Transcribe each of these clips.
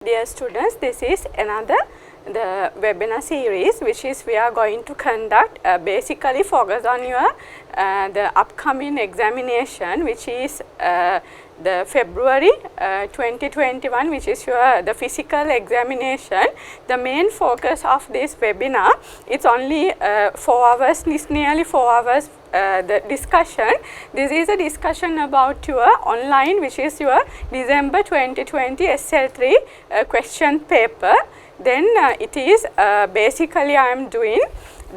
Dear students, this is another the webinar series which is we are going to conduct basically focus on your the upcoming examination, which is the February 2021, which is your the physical examination. The main focus of this webinar, it's only 4 hours, it's nearly 4 hours the discussion. This is a discussion about your online, which is your December 2020 SL3 question paper. Then it is basically I am doing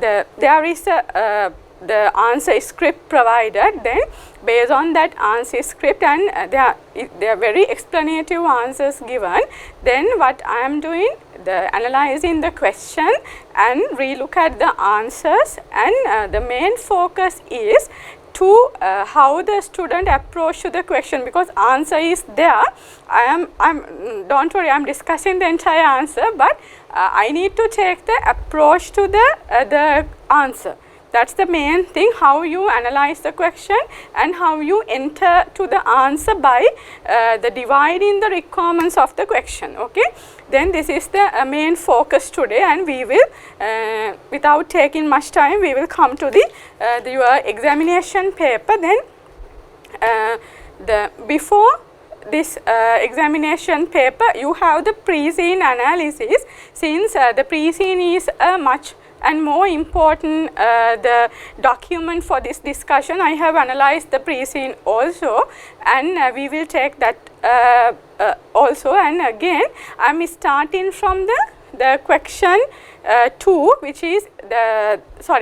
there is a the answer script provided. Then based on that answer script, and there are very explanative answers given. Then what I am doing, the analyzing the question and relook at the answers, and the main focus is to how the student approach to the question, because answer is there. Don't worry, I am discussing the entire answer, but I need to take the approach to the answer. That's the main thing, how you analyze the question and how you enter to the answer by the dividing the requirements of the question. Okay, then this is the main focus today, and we will without taking much time, we will come to the your examination paper. Then before this examination paper, you have the pre-scene analysis. Since the pre-scene is a much and more important the document for this discussion, I have analyzed the pre-scene also, and we will take that also. And again, I am starting from the question 2, which is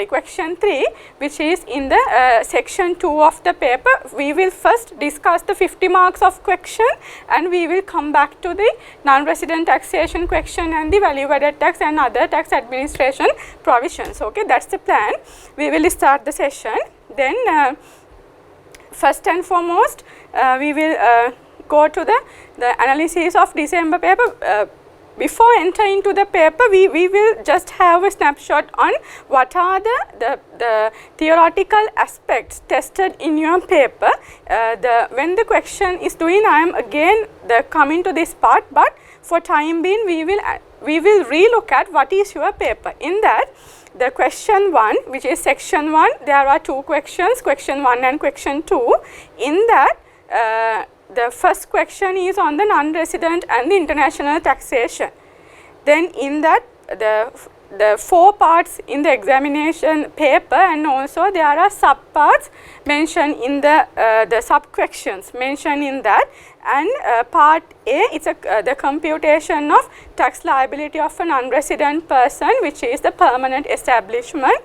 question 3, which is in the section 2 of the paper. We will first discuss the 50 marks of question, and we will come back to the non-resident taxation question and the value added tax and other tax administration provisions. Okay, that's the plan. We will start the session. Then first and foremost, we will go to the analysis of December paper. Before entering to the paper, we will just have a snapshot on what are the theoretical aspects tested in your paper. When the question is doing, I am again coming to this part, but for time being, we will relook at what is your paper. In that, the question 1, which is section 1, there are 2 questions, question 1 and question 2. In that, the first question is on the non-resident and the international taxation. Then in that, the 4 parts in the examination paper, and also there are sub-parts mentioned in the sub-questions mentioned in that. And part A, it's the computation of tax liability of a non-resident person, which is the permanent establishment.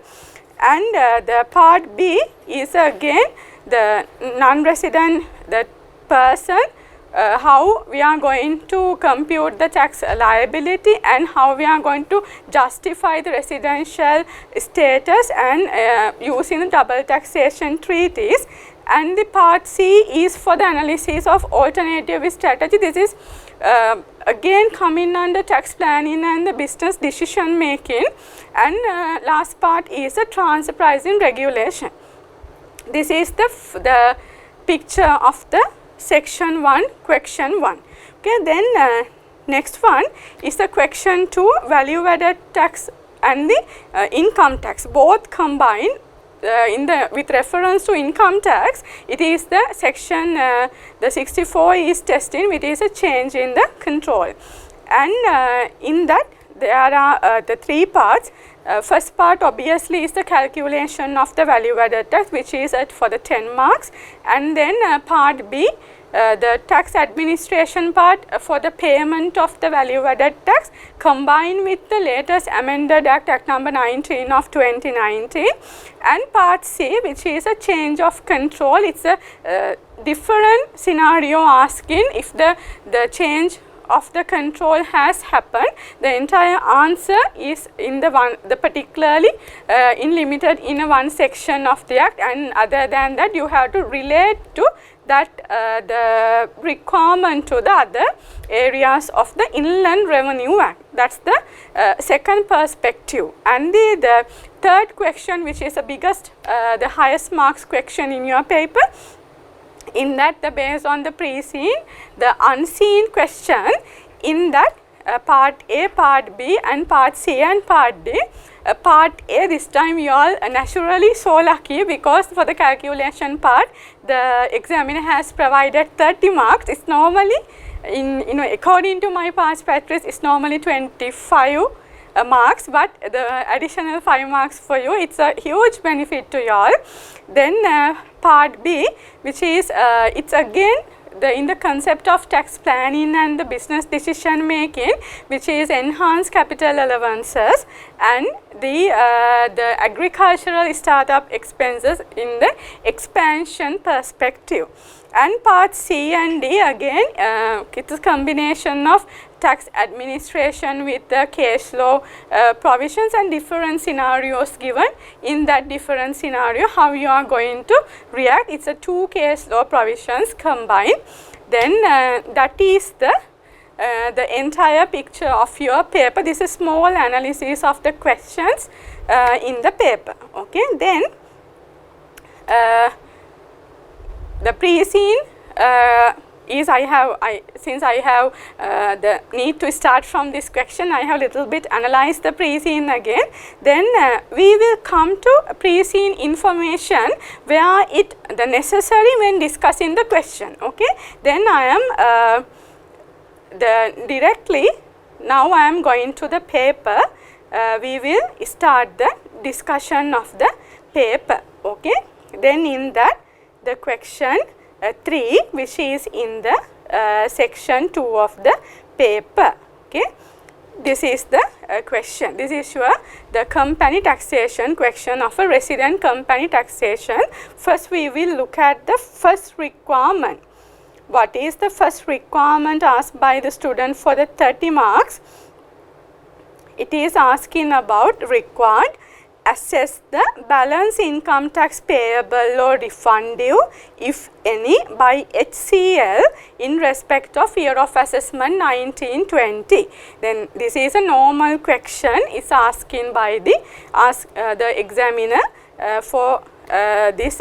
And the part B is again the non-resident, the person, how we are going to compute the tax liability and how we are going to justify the residential status and using the double taxation treaties. And the part C is for the analysis of alternative strategy. This is again coming under tax planning and the business decision making. And last part is the transfer pricing regulation. This is the picture of the section 1, question 1. Okay, then next one is the question 2, value added tax and the income tax, both combined. With reference to income tax, it is the section the 64 is testing, which is a change in the control. And in that, there are the 3 parts. First part obviously is the calculation of the value added tax, which is for the 10 marks. And then part B, the tax administration part for the payment of the value added tax, combined with the latest amended Act number 19 of 2019. And part C, which is a change of control. It's a different scenario asking if the change of the control has happened. The entire answer is in the particularly limited in one section of the Act, and other than that, you have to relate to that the requirement to the other areas of the Inland Revenue Act. That's the second perspective. And the third question, which is the biggest, the highest marks question in your paper, in that based on the pre-seen, the unseen question, in that part A, part B and part C and part D. Part A, this time you all naturally so lucky because for the calculation part the examiner has provided 30 marks. It's normally according to my past practice it's normally 25 marks, but the additional 5 marks for you, it's a huge benefit to you all. Then part B, which is it's again in the concept of tax planning and the business decision making, which is enhanced capital allowances and the agricultural startup expenses in the expansion perspective. And part C and D again, it's a combination of tax administration with the case law provisions and different scenarios given. In that different scenario, how you are going to react. It's a 2 case law provisions combined. Then that is the entire picture of your paper. This is small analysis of the questions in the paper. Okay. Then the pre-scene is since I have the need to start from this question, I have little bit analyzed the pre-scene again. Then we will come to pre-scene information where the necessary when discussing the question. Okay. Then I am directly now I am going to the paper. We will start the discussion of the paper. Okay. Then in that the question 3, which is in the section 2 of the paper. Okay. This is the question. This is the company taxation question of a resident company taxation. First we will look at the first requirement. What is the first requirement asked by the student for the 30 marks? It is asking about required assess the balance income tax payable or refund due, if any, by HCL in respect of year of assessment 1920. Then this is a normal question. It's asking by the examiner for this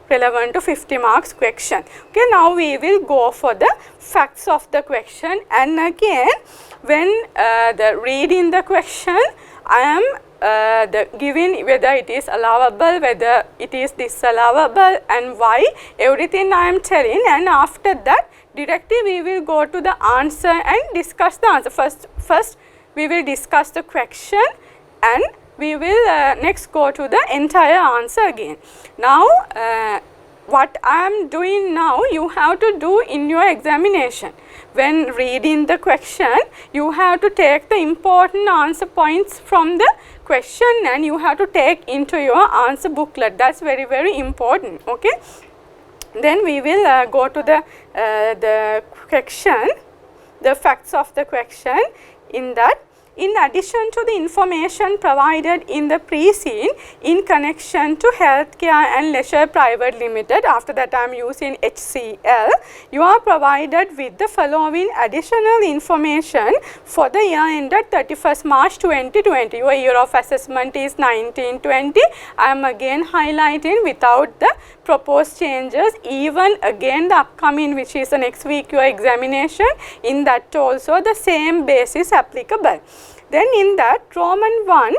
relevant to 50 marks question. Okay, now we will go for the facts of the question, and again when reading the question I am giving whether it is allowable, whether it is disallowable and why, everything I am telling, and after that directly we will go to the answer and discuss the answer. First we will discuss the question and we will next go to the entire answer again. Now what I am doing now you have to do in your examination. When reading the question you have to take the important answer points from the question and you have to take into your answer booklet. That's very, very important. Okay. Then we will go to the question, the facts of the question. In that, in addition to the information provided in the pre-scene in connection to healthcare and leisure private limited, after that I am using HCL, you are provided with the following additional information for the year ended 31st March 2020. Your year of assessment is 1920. I am again highlighting without the proposed changes, even again the upcoming, which is the next week your examination, in that also the same basis applicable. Then in that Roman 1,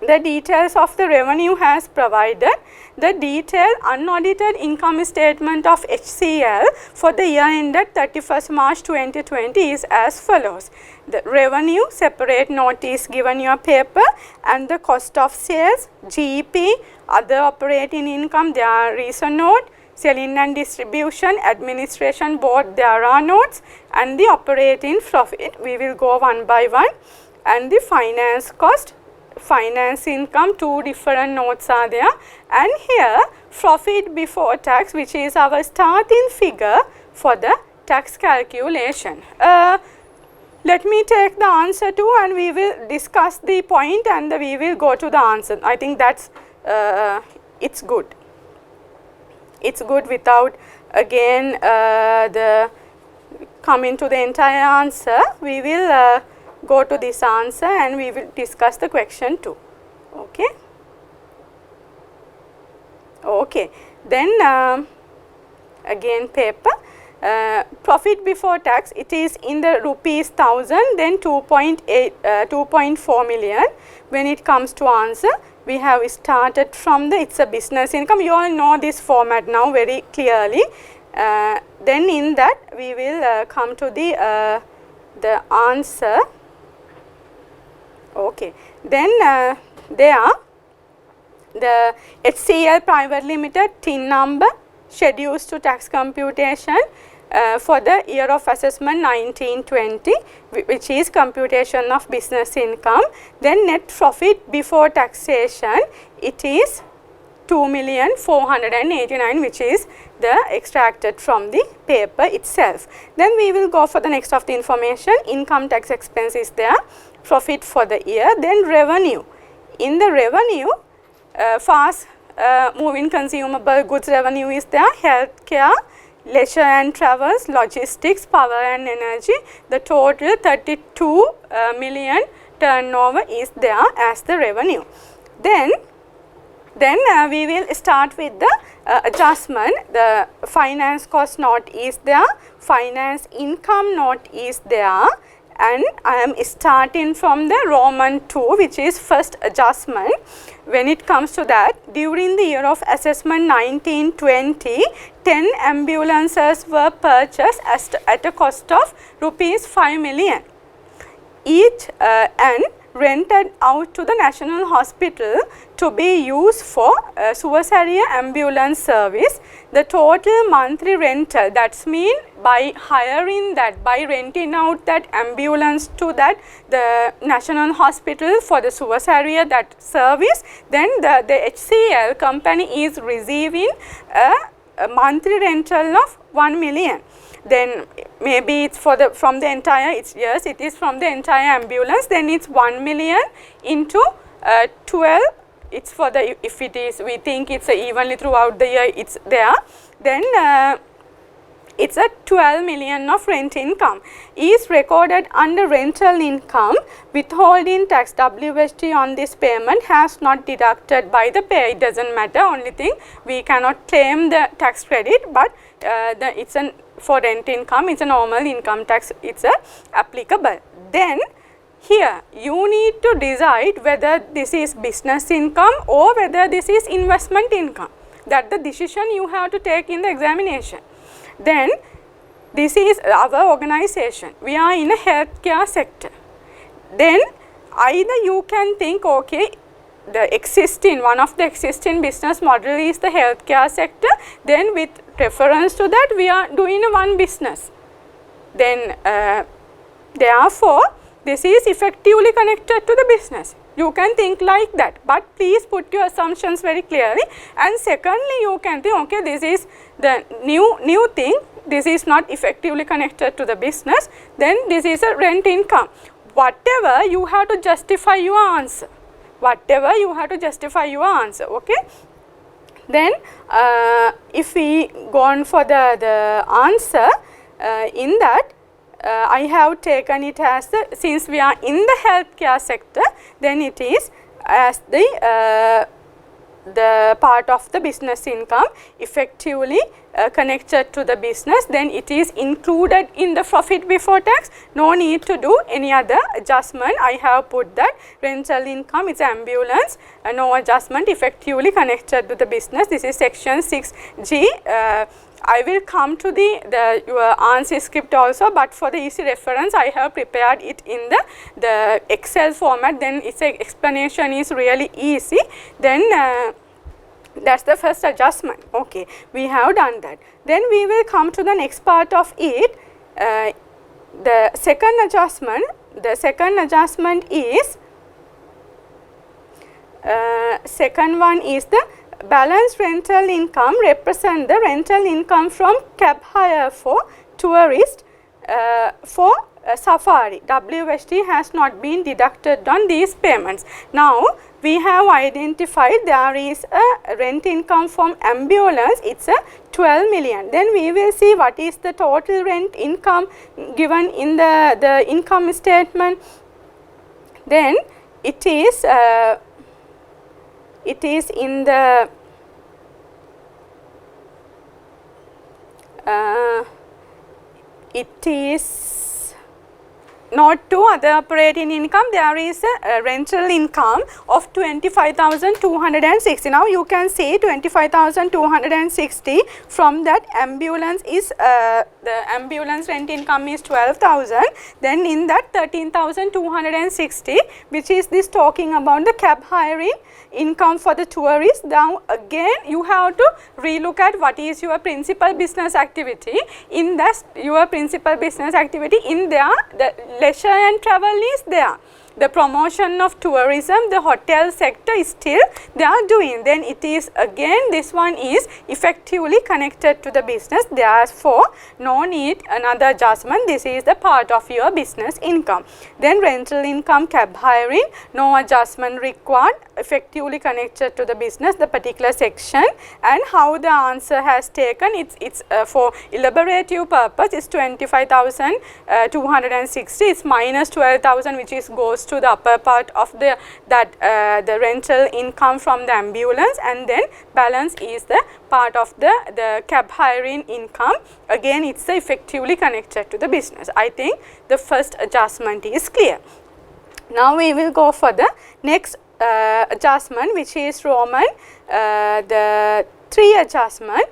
the details of the revenue has provided. The detailed unaudited income statement of HCL for the year ended 31st March 2020 is as follows. The revenue separate note is given your paper, and the cost of sales, GP, other operating income, there are reason note, selling and distribution, administration board, there are notes, and the operating profit. We will go one by one. And the finance cost, finance income, 2 different notes are there, and here profit before tax, which is our starting figure for the tax calculation. Let me take the answer too, and we will discuss the point and we will go to the answer. I think that's it's good. It's good without again the coming to the entire answer. We will go to this answer and we will discuss the question too. Okay. Okay. Then again paper. profit before tax, it is in the rupees 1000, then 2.4 million. When it comes to answer, we have started from the, it's a business income. You all know this format now very clearly. Then in that we will come to the answer. Okay. Then there the HCL Private Limited TIN number, schedules to tax computation for the year of assessment 1920, which is computation of business income. Then net profit before taxation, it is 2,489,000, which is the extracted from the paper itself. Then we will go for the next of the information. Income tax expense is there, profit for the year, then revenue. In the revenue, fast moving consumable goods revenue is there, healthcare, leisure and travels, logistics, power and energy. The total 32 million turnover is there as the revenue. Then we will start with the adjustment. The finance cost note is there, finance income note is there, and I am starting from the Roman 2, which is first adjustment. When it comes to that, during the year of assessment 1920, 10 ambulances were purchased at a cost of rupees 5 million each and rented out to the National Hospital to be used for suicide ambulance service. The total monthly rental, that's mean by hiring that, by renting out that ambulance to that the National Hospital for the suicide that service, then the HCL company is receiving a monthly rental of 1 million. Then maybe it's for the from the entire, it's yes, it is from the entire ambulance, then it's 1 million into 12, it's for the, if it is, we think it's evenly throughout the year, it's there, then it's a 12 million of rent income is recorded under rental income. Withholding tax WST on this payment has not deducted by the payer. It doesn't matter, only thing we cannot claim the tax credit, but it's an for rent income, it's a normal income tax, it's applicable. Then here you need to decide whether this is business income or whether this is investment income. That the decision you have to take in the examination. Then this is our organization, we are in a healthcare sector. Then either you can think, okay, the existing, one of the existing business model is the healthcare sector, then with reference to that we are doing one business. Then therefore this is effectively connected to the business. You can think like that, but please put your assumptions very clearly. And secondly, you can think, okay, this is the new thing, this is not effectively connected to the business, then this is a rent income. Whatever you have to justify your answer. Whatever you have to justify your answer, okay. Then if we go on for the answer, in that I have taken it as the, since we are in the healthcare sector, then it is as the part of the business income effectively connected to the business, then it is included in the profit before tax. No need to do any other adjustment. I have put that rental income, it's ambulance, no adjustment, effectively connected to the business. This is section 6G. I will come to your answer script also, but for the easy reference I have prepared it in the Excel format, then its explanation is really easy. Then that's the first adjustment. Okay, we have done that. Then we will come to the next part of it, the second adjustment. The second adjustment is, second one is the balance rental income, represent the rental income from cab hire for tourist for safari. WST has not been deducted on these payments. Now we have identified there is a rent income from ambulance, it's a 12 million. Then we will see what is the total rent income given in the income statement. Then it is in the it is not to other operating income, there is a rental income of 25,260. Now you can say 25,260, from that ambulance is the ambulance rent income is 12,000, then in that 13,260, which is this talking about the cab hiring income for the tourists. Now again you have to relook at what is your principal business activity. In that your principal business activity, in there the leisure and travel is there. The promotion of tourism, the hotel sector is still they are doing. Then it is again, this one is effectively connected to the business, therefore no need another adjustment. This is the part of your business income. Then rental income, cab hiring, no adjustment required, effectively connected to the business, the particular section, and how the answer has taken, it's for elaborative purpose is 25,260, it's minus 12,000, which is goes to the upper part of the the rental income from the ambulance, and then balance is the part of the cab hiring income. Again it's effectively connected to the business. I think the first adjustment is clear. Now we will go for the next adjustment, which is Roman the 3 adjustment,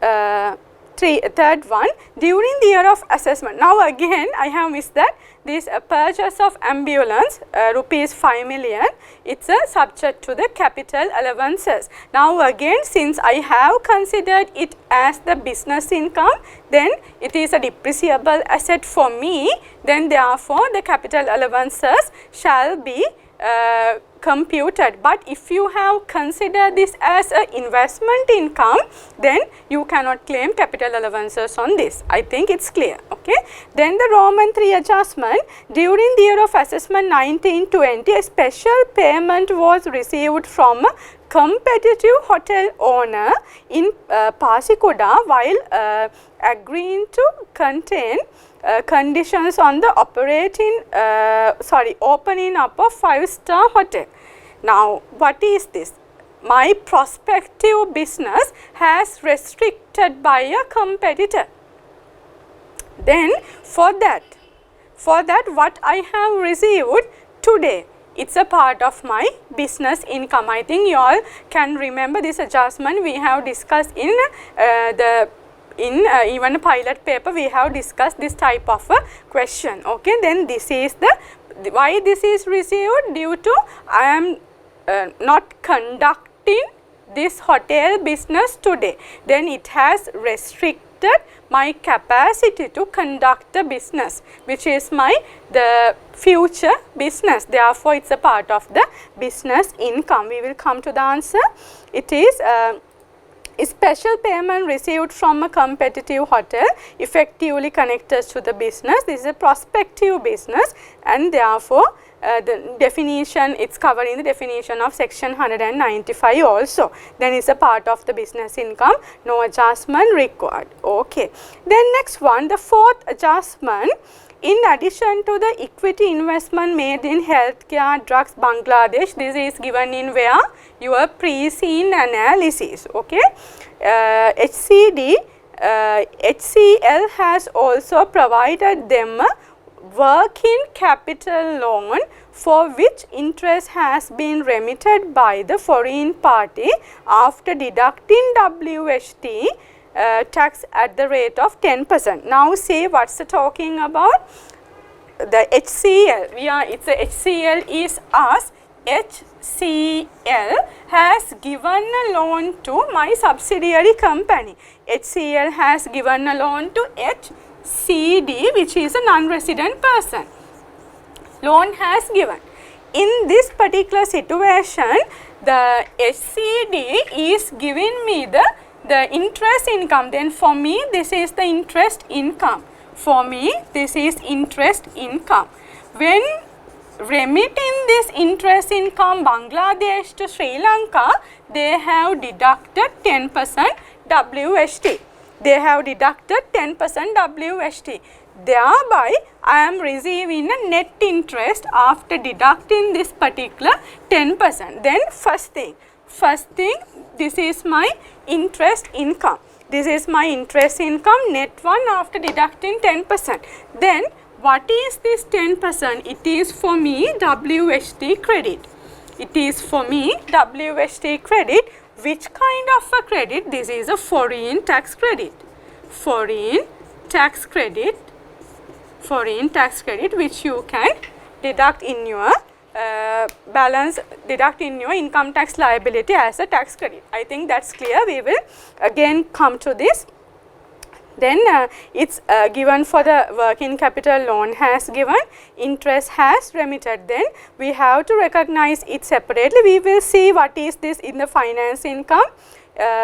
third one, during the year of assessment. Now again I have missed that this purchase of ambulance rupees 5 million, it's subject to the capital allowances. Now again, since I have considered it as the business income, then it is a depreciable asset for me, then therefore the capital allowances shall be computed. But if you have considered this as an investment income, then you cannot claim capital allowances on this. I think it's clear. Okay. Then the Roman 3 adjustment, during the year of assessment 1920, a special payment was received from a competitive hotel owner in Pasikuda while agreeing to contain conditions on the opening up of 5-star hotel. Now what is this? My prospective business has restricted by a competitor. Then for that what I have received today, it's a part of my business income. I think you all can remember this adjustment we have discussed in even a pilot paper. We have discussed this type of a question. Okay, then this is the why this is received, due to I am not conducting this hotel business today, then it has restricted my capacity to conduct the business, which is the future business. Therefore it's a part of the business income. We will come to the answer. It is a special payment received from a competitive hotel, effectively connected to the business. This is a prospective business, and therefore the definition, it's covered in the definition of section 195 also. Then it's a part of the business income, no adjustment required. Okay. Then next one, the 4th adjustment. In addition to the equity investment made in healthcare drugs Bangladesh, this is given in where your pre-scene analysis. Okay, HCL has also provided them a working capital loan for which interest has been remitted by the foreign party after deducting WHT tax at the rate of 10%. Now say what's the talking about? The HCL, it's a HCL is us. HCL has given a loan to my subsidiary company. HCL has given a loan to HCD, which is a non-resident person. Loan has given. In this particular situation, the HCD is giving me the interest income. Then for me this is the interest income. For me this is interest income. When remitting this interest income Bangladesh to Sri Lanka, they have deducted 10% WHT. They have deducted 10% WHT. Thereby I am receiving a net interest after deducting this particular 10%. Then first thing, this is my interest income. This is my interest income, net one after deducting 10%. Then what is this 10%? It is for me WHT credit. It is for me WHT credit. Which kind of a credit? This is a foreign tax credit. Foreign tax credit. Foreign tax credit which you can deduct in your deduct in your income tax liability as a tax credit. I think that's clear. We will again come to this. Then it's given for the working capital loan has given, interest has remitted. Then we have to recognize it separately. We will see what is this in the finance income.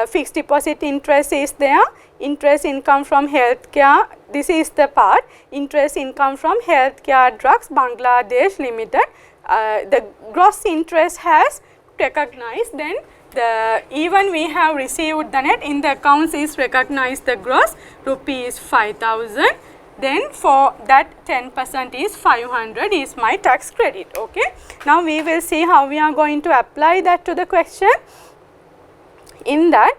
Fixed deposit interest is there, interest income from healthcare, this is the part, interest income from healthcare drugs Bangladesh Limited, the gross interest has recognized. Then the even we have received the net in the accounts is recognized the gross rupees 5,000. Then for that 10% is 500 is my tax credit. Okay. Now we will see how we are going to apply that to the question. In that,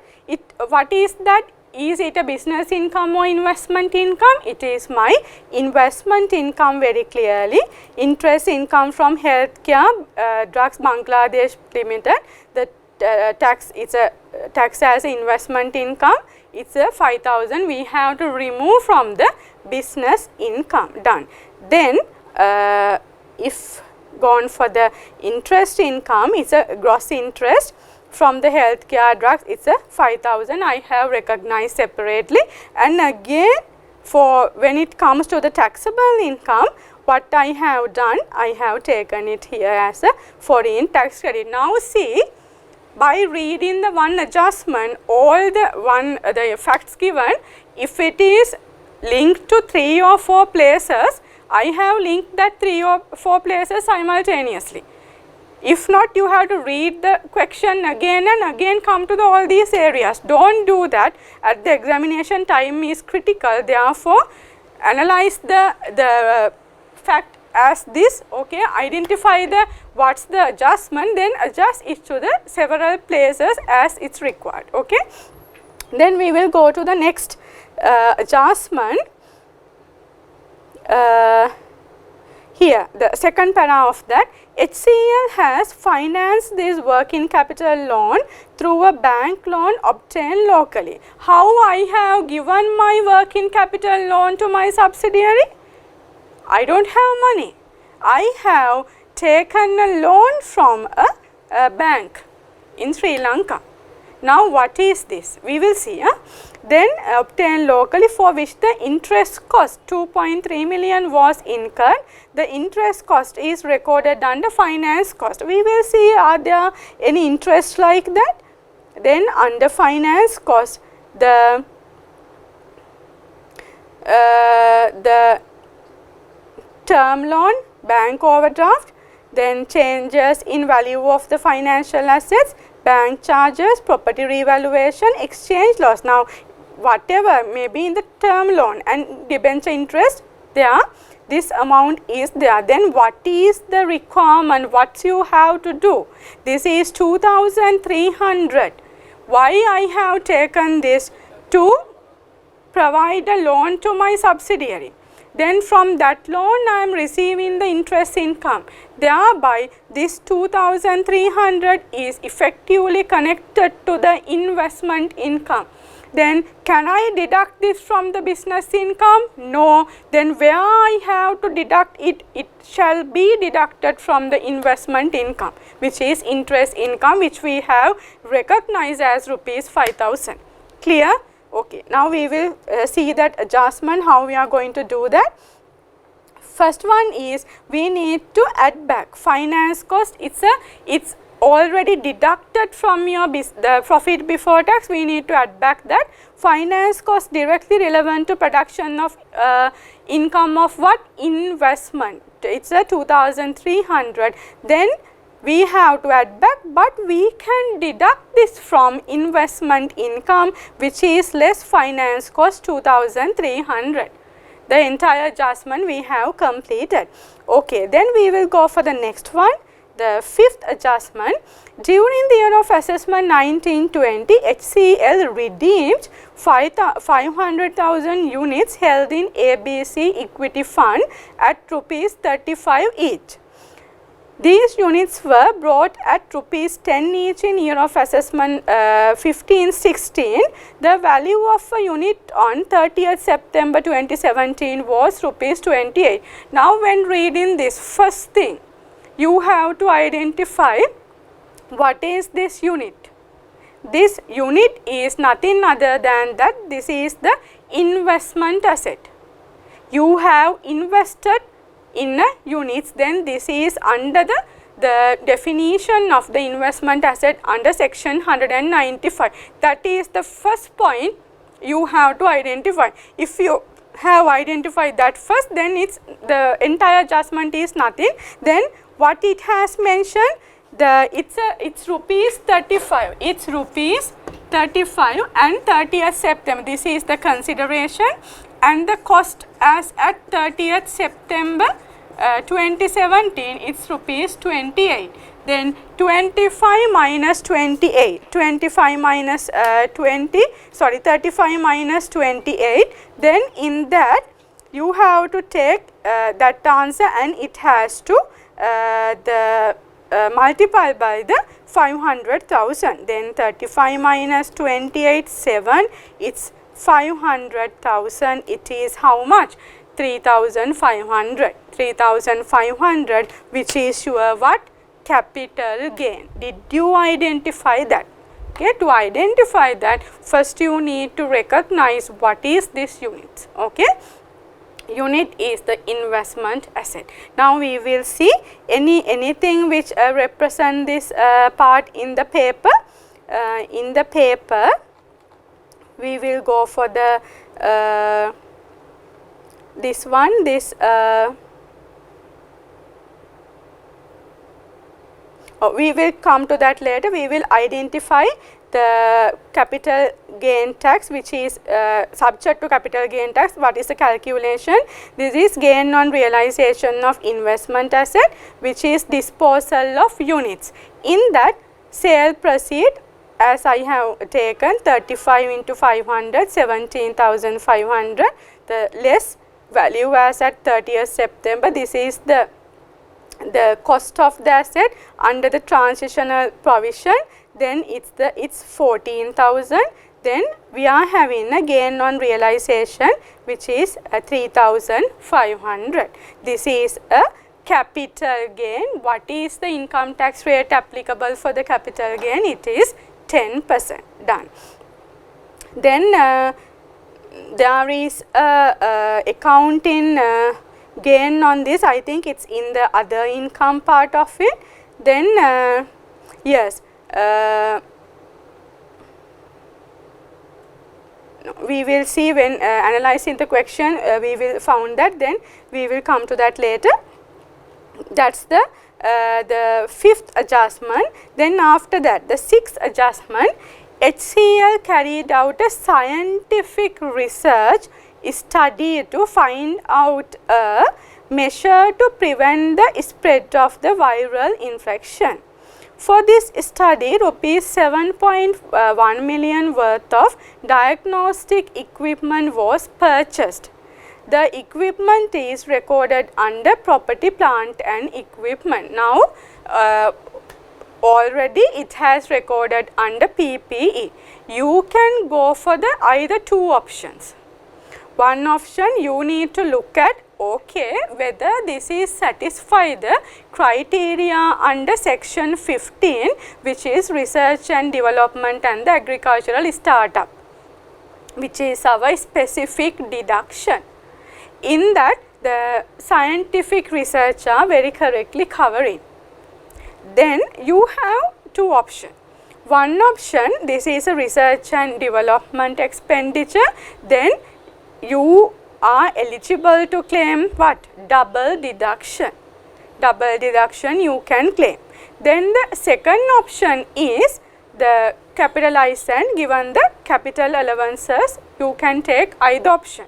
what is that? Is it a business income or investment income? It is my investment income very clearly. Interest income from healthcare drugs Bangladesh Limited. The tax, it's a tax as investment income. It's a 5,000. We have to remove from the business income. Done. Then if gone for the interest income, it's a gross interest. From the healthcare drugs, it's a 5,000 I have recognized separately. And again, for when it comes to the taxable income, what I have done, I have taken it here as a foreign tax credit. Now see, by reading the one adjustment, all the facts given, if it is linked to 3 or 4 places, I have linked that 3 or 4 places simultaneously. If not, you have to read the question again and again, come to all these areas. Don't do that. At the examination, time is critical. Therefore, analyze the fact as this. Okay, identify the what's the adjustment, then adjust it to the several places as it's required. Okay. Then we will go to the next adjustment. Here, the second para of that, HCL has financed this working capital loan through a bank loan obtained locally. How I have given my working capital loan to my subsidiary? I don't have money. I have taken a loan from a bank in Sri Lanka. Now what is this? We will see. Then obtained locally, for which the interest cost 2.3 million was incurred. The interest cost is recorded under finance cost. We will see, are there any interest like that? Then under finance cost, the term loan, bank overdraft, then changes in value of the financial assets, bank charges, property revaluation, exchange loss. Now whatever may be in the term loan and debenture interest there, this amount is there. Then what is the requirement, what you have to do? This is 2,300. Why I have taken this? To provide a loan to my subsidiary. Then from that loan I am receiving the interest income. Thereby this 2,300 is effectively connected to the investment income. Then can I deduct this from the business income? No. Then where I have to deduct it? It shall be deducted from the investment income, which is interest income, which we have recognized as rupees 5,000. Clear? Okay. Now we will see that adjustment, how we are going to do that. First one is we need to add back finance cost. It's already deducted from your the profit before tax. We need to add back that finance cost directly relevant to production of income of what? Investment. It's a 2,300. Then we have to add back, but we can deduct this from investment income, which is less finance cost 2,300. The entire adjustment we have completed. Okay, then we will go for the next one. the fifth adjustment, during the year of assessment 1920, HCL redeemed 500,000 units held in ABC equity fund at rupees 35 each. These units were brought at rupees 10 each in year of assessment 15-16. The value of a unit on 30th September 2017 was rupees 28. Now when reading this first thing, you have to identify what is this unit. This unit is nothing other than that this is the investment asset. You have invested in units, then this is under the definition of the investment asset under section 195. That is the first point you have to identify. If you have identified that first, then it's the entire adjustment is nothing. Then what it has mentioned, it's rupees 35. It's rupees 35 and 30th September. This is the consideration, and the cost as at 30th September 2017, it's rupees 28. Then 25 minus 28, 25 minus 35 minus 28. Then in that you have to take that answer, and it has to multiply by the 500,000. Then 35 minus 28, 7. It's 500,000. It is how much? 3,500. 3,500, which is your what? Capital gain. Did you identify that? Okay, to identify that, first you need to recognize what is this unit. Okay, unit is the investment asset. Now we will see anything which represent this part in the paper. In the paper, we will go for the this one, we will come to that later. We will identify the capital gain tax, which is subject to capital gain tax. What is the calculation? This is gain on realization of investment asset, which is disposal of units. In that, sale proceed, as I have taken 35 into 500, 17,500, the less value as at 30th September. This is the cost of the asset under the transitional provision. Then it's 14,000. Then we are having a gain on realization, which is 3,500. This is a capital gain. What is the income tax rate applicable for the capital gain? It is 10%. Done. Then there is a accounting gain on this. I think it's in the other income part of it. Then yes, we will see when analyzing the question, we will found that. Then we will come to that later. That's the fifth adjustment. Then after that, the sixth adjustment, HCL carried out a scientific research study to find out a measure to prevent the spread of the viral infection. For this study, rupees 7.1 million worth of diagnostic equipment was purchased. The equipment is recorded under property, plant and equipment. Now, already it has recorded under PPE. You can go for the either two options. One option, you need to look at whether this is satisfy the criteria under section 15, which is research and development and the agricultural startup, which is our specific deduction. In that, the scientific research are very correctly covering. Then you have two options. One option, this is a research and development expenditure. Then you are eligible to claim what? Double deduction. Double deduction you can claim. Then the second option is the capitalized and given the capital allowances, you can take either option.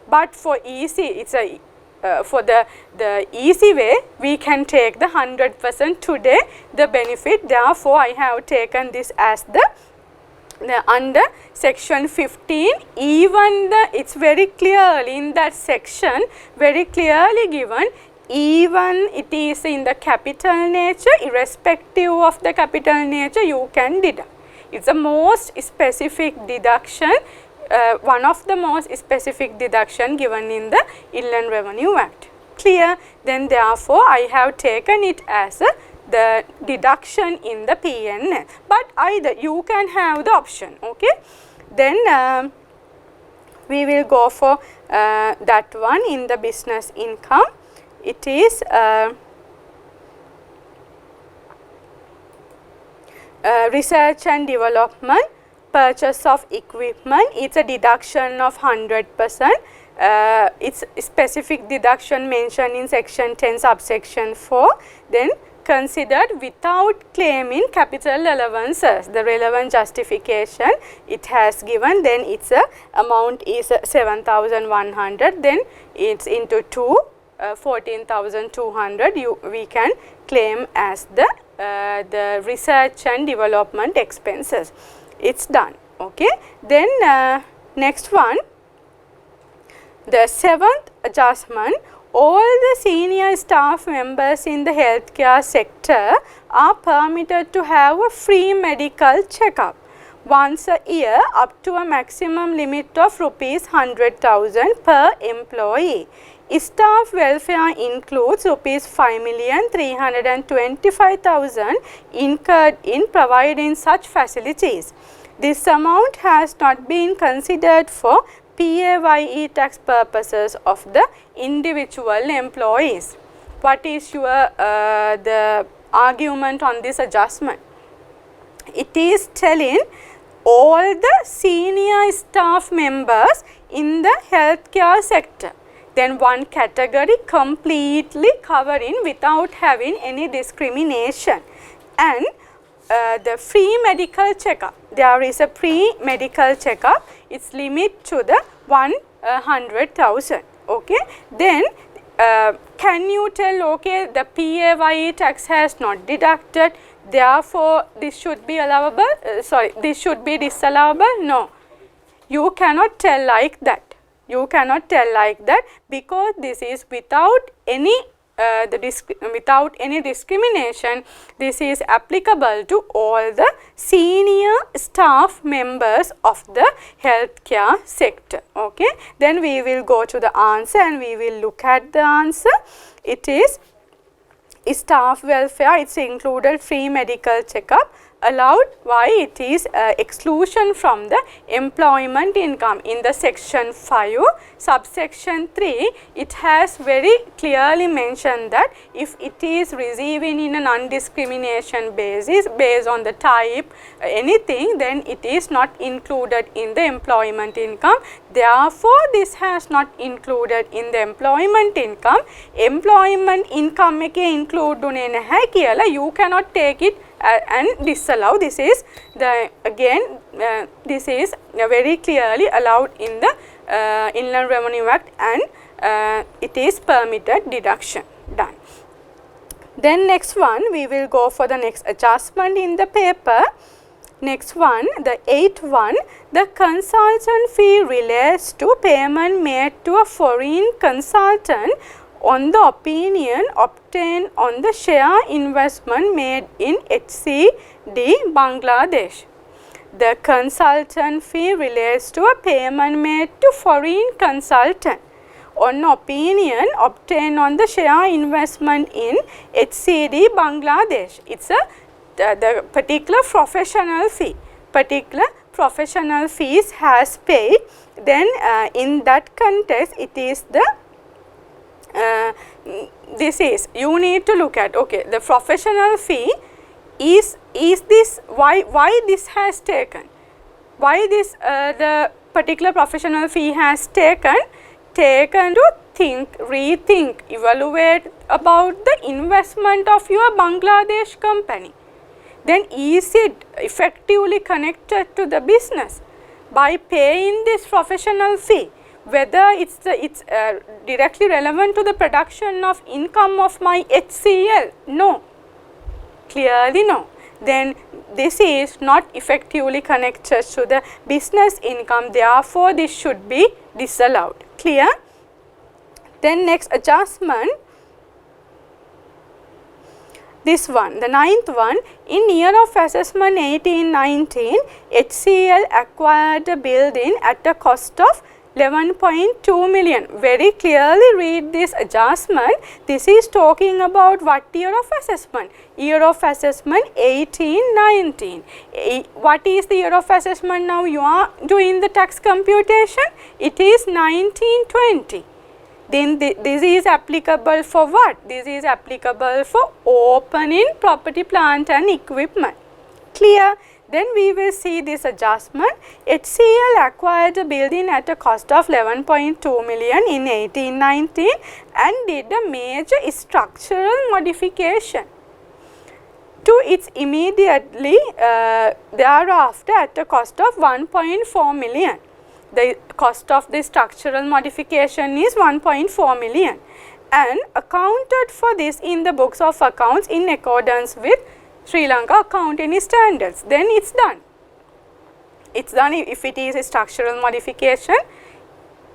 But for EC, it's a for the easy way, we can take the 100% today the benefit. Therefore, I have taken this as the under section 15, even it's very clearly in that section, very clearly given, even it is in the capital nature, irrespective of the capital nature, you can deduct. It's the most specific deduction, one of the most specific deduction given in the Inland Revenue Act. Clear? Then therefore, I have taken it as the deduction in the P&L, but either you can have the option. Okay, then we will go for that one in the business income. It is research and development, purchase of equipment. It's a deduction of 100%. It's specific deduction mentioned in section 10 subsection 4. Then considered without claiming capital allowances, the relevant justification it has given, then its amount is 7,100, then it's into 2, 14,200 we can claim as the research and development expenses. It's done. Okay, then next one, the seventh adjustment. All the senior staff members in the healthcare sector are permitted to have a free medical checkup once a year up to a maximum limit of rupees 100,000 per employee. Staff welfare includes rupees 5,325,000 incurred in providing such facilities. This amount has not been considered for PAYE tax purposes of the individual employees. What is your the argument on this adjustment? It is telling all the senior staff members in the healthcare sector, then one category completely covering without having any discrimination, and the free medical checkup. There is a pre-medical checkup, its limit to the 100,000. Okay, then can you tell, okay, the PAYE tax has not deducted, therefore this should be allowable, this should be disallowable? No, you cannot tell like that. You cannot tell like that, because this is without any without any discrimination. This is applicable to all the senior staff members of the healthcare sector. Okay, then we will go to the answer and we will look at the answer. It is staff welfare, it's included free medical checkup allowed. Why? It is exclusion from the employment income. In the section 5 subsection 3, it has very clearly mentioned that if it is receiving in a non-discrimination basis based on the type anything, then it is not included in the employment income. Therefore, this has not included in the employment income. Employment income එක include උනේ නැහැ කියලා you cannot take it and disallow. This is the again this is very clearly allowed in the Inland Revenue Act, and it is permitted deduction. Done. Then next one, we will go for the next adjustment in the paper. Next one, the 8th one, the consultant fee relates to payment made to a foreign consultant on the opinion obtained on the share investment made in HCD Bangladesh. The consultant fee relates to a payment made to foreign consultant on opinion obtained on the share investment in HCD Bangladesh. It's a the particular professional fee. Particular professional fees has paid. Then in that context, it is the this is you need to look at, okay, the professional fee is this why this has taken, why this the particular professional fee has taken to think, rethink, evaluate about the investment of your Bangladesh company. Then is it effectively connected to the business? By paying this professional fee, whether it's directly relevant to the production of income of my HCL? No, clearly no. Then this is not effectively connected to the business income, therefore this should be disallowed. Clear? Then next adjustment, this one, the ninth one, in year of assessment 1819, HCL acquired a building at a cost of 11.2 million. Very clearly read this adjustment. This is talking about what year of assessment? Year of assessment 1819. What is the year of assessment now? You are doing the tax computation. It is 1920. Then this is applicable for what? This is applicable for opening property, plant and equipment. Clear? Then we will see this adjustment. HCL acquired a building at a cost of 11.2 million in 1819 and did a major structural modification to its immediately thereafter at a cost of 1.4 million. The cost of the structural modification is 1.4 million and accounted for this in the books of accounts in accordance with Sri Lanka accounting standards. Then it's done. It's done. If it is a structural modification,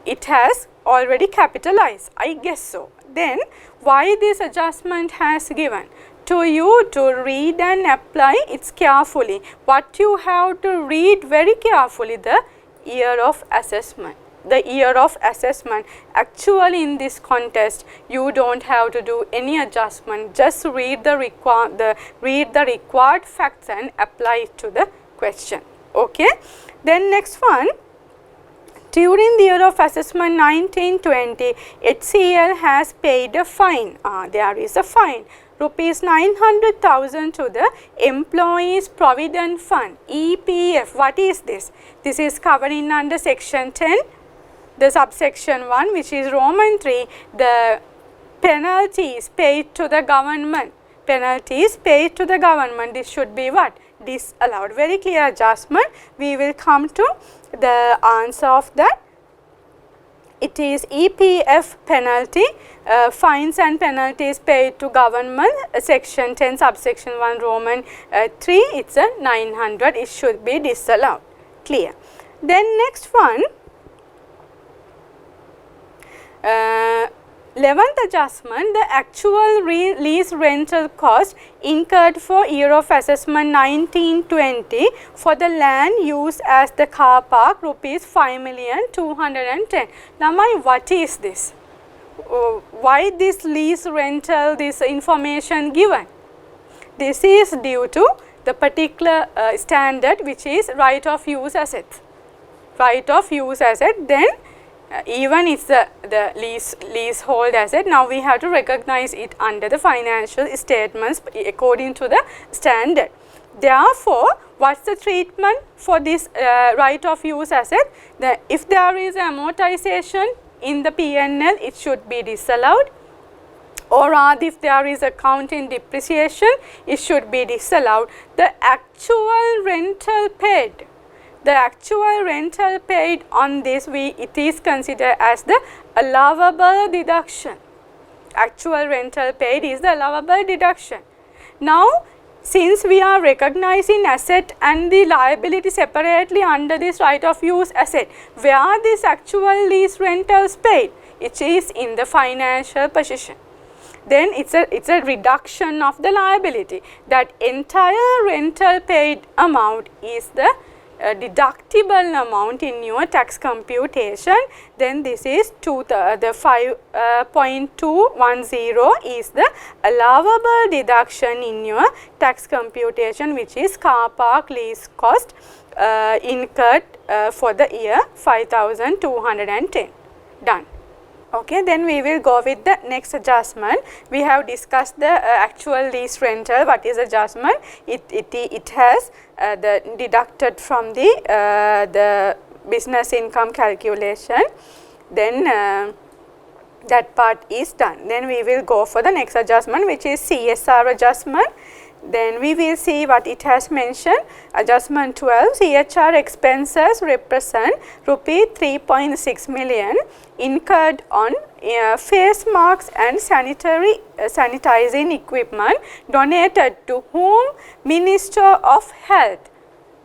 it has already capitalized. I guess so. Then why this adjustment has given? To you to read and apply it carefully. What you have to read very carefully, the year of assessment. The year of assessment. Actually in this contest you don't have to do any adjustment, just read the required facts and apply it to the question. Okay. Then next one, during the year of assessment 1920, HCL has paid a fine. There is a fine, rupees 900,000 to the Employees Provident Fund, EPF. What is this? This is covering under section 10, the subsection 1, which is Roman 3, the penalties paid to the government. Penalties paid to the government. This should be what? Disallowed. Very clear adjustment. We will come to the answer of that. It is EPF penalty, fines and penalties paid to government, section 10, subsection 1, Roman 3, it's a 900, it should be disallowed. Clear. Then next one, 11th adjustment, the actual lease rental cost incurred for year of assessment 1920 for the land used as the car park, rupees 5,210,000. Now, what is this? Why this lease rental, this information given? This is due to the particular standard, which is right of use asset. Right of use asset, then even it's the leasehold asset, now we have to recognize it under the financial statements according to the standard. Therefore, what's the treatment for this right of use asset? If there is amortization in the P&L, it should be disallowed, or rather if there is accounting depreciation, it should be disallowed. The actual rental paid, on this, it is considered as the allowable deduction. Actual rental paid is the allowable deduction. Now, since we are recognizing asset and the liability separately under this right of use asset, where this actual lease rentals paid, it is in the financial position. Then it's a reduction of the liability. That entire rental paid amount is the deductible amount in your tax computation. Then this is the 5.210 is the allowable deduction in your tax computation, which is car park lease cost incurred for the year 5,210. Done. Okay, then we will go with the next adjustment. We have discussed the actual lease rental. What is adjustment? It has the deducted from the business income calculation. Then that part is done. Then we will go for the next adjustment, which is CSR adjustment. Then we will see what it has mentioned. Adjustment 12, CHR expenses represent rupee 3.6 million incurred on face masks and sanitizing equipment donated to whom? Minister of Health.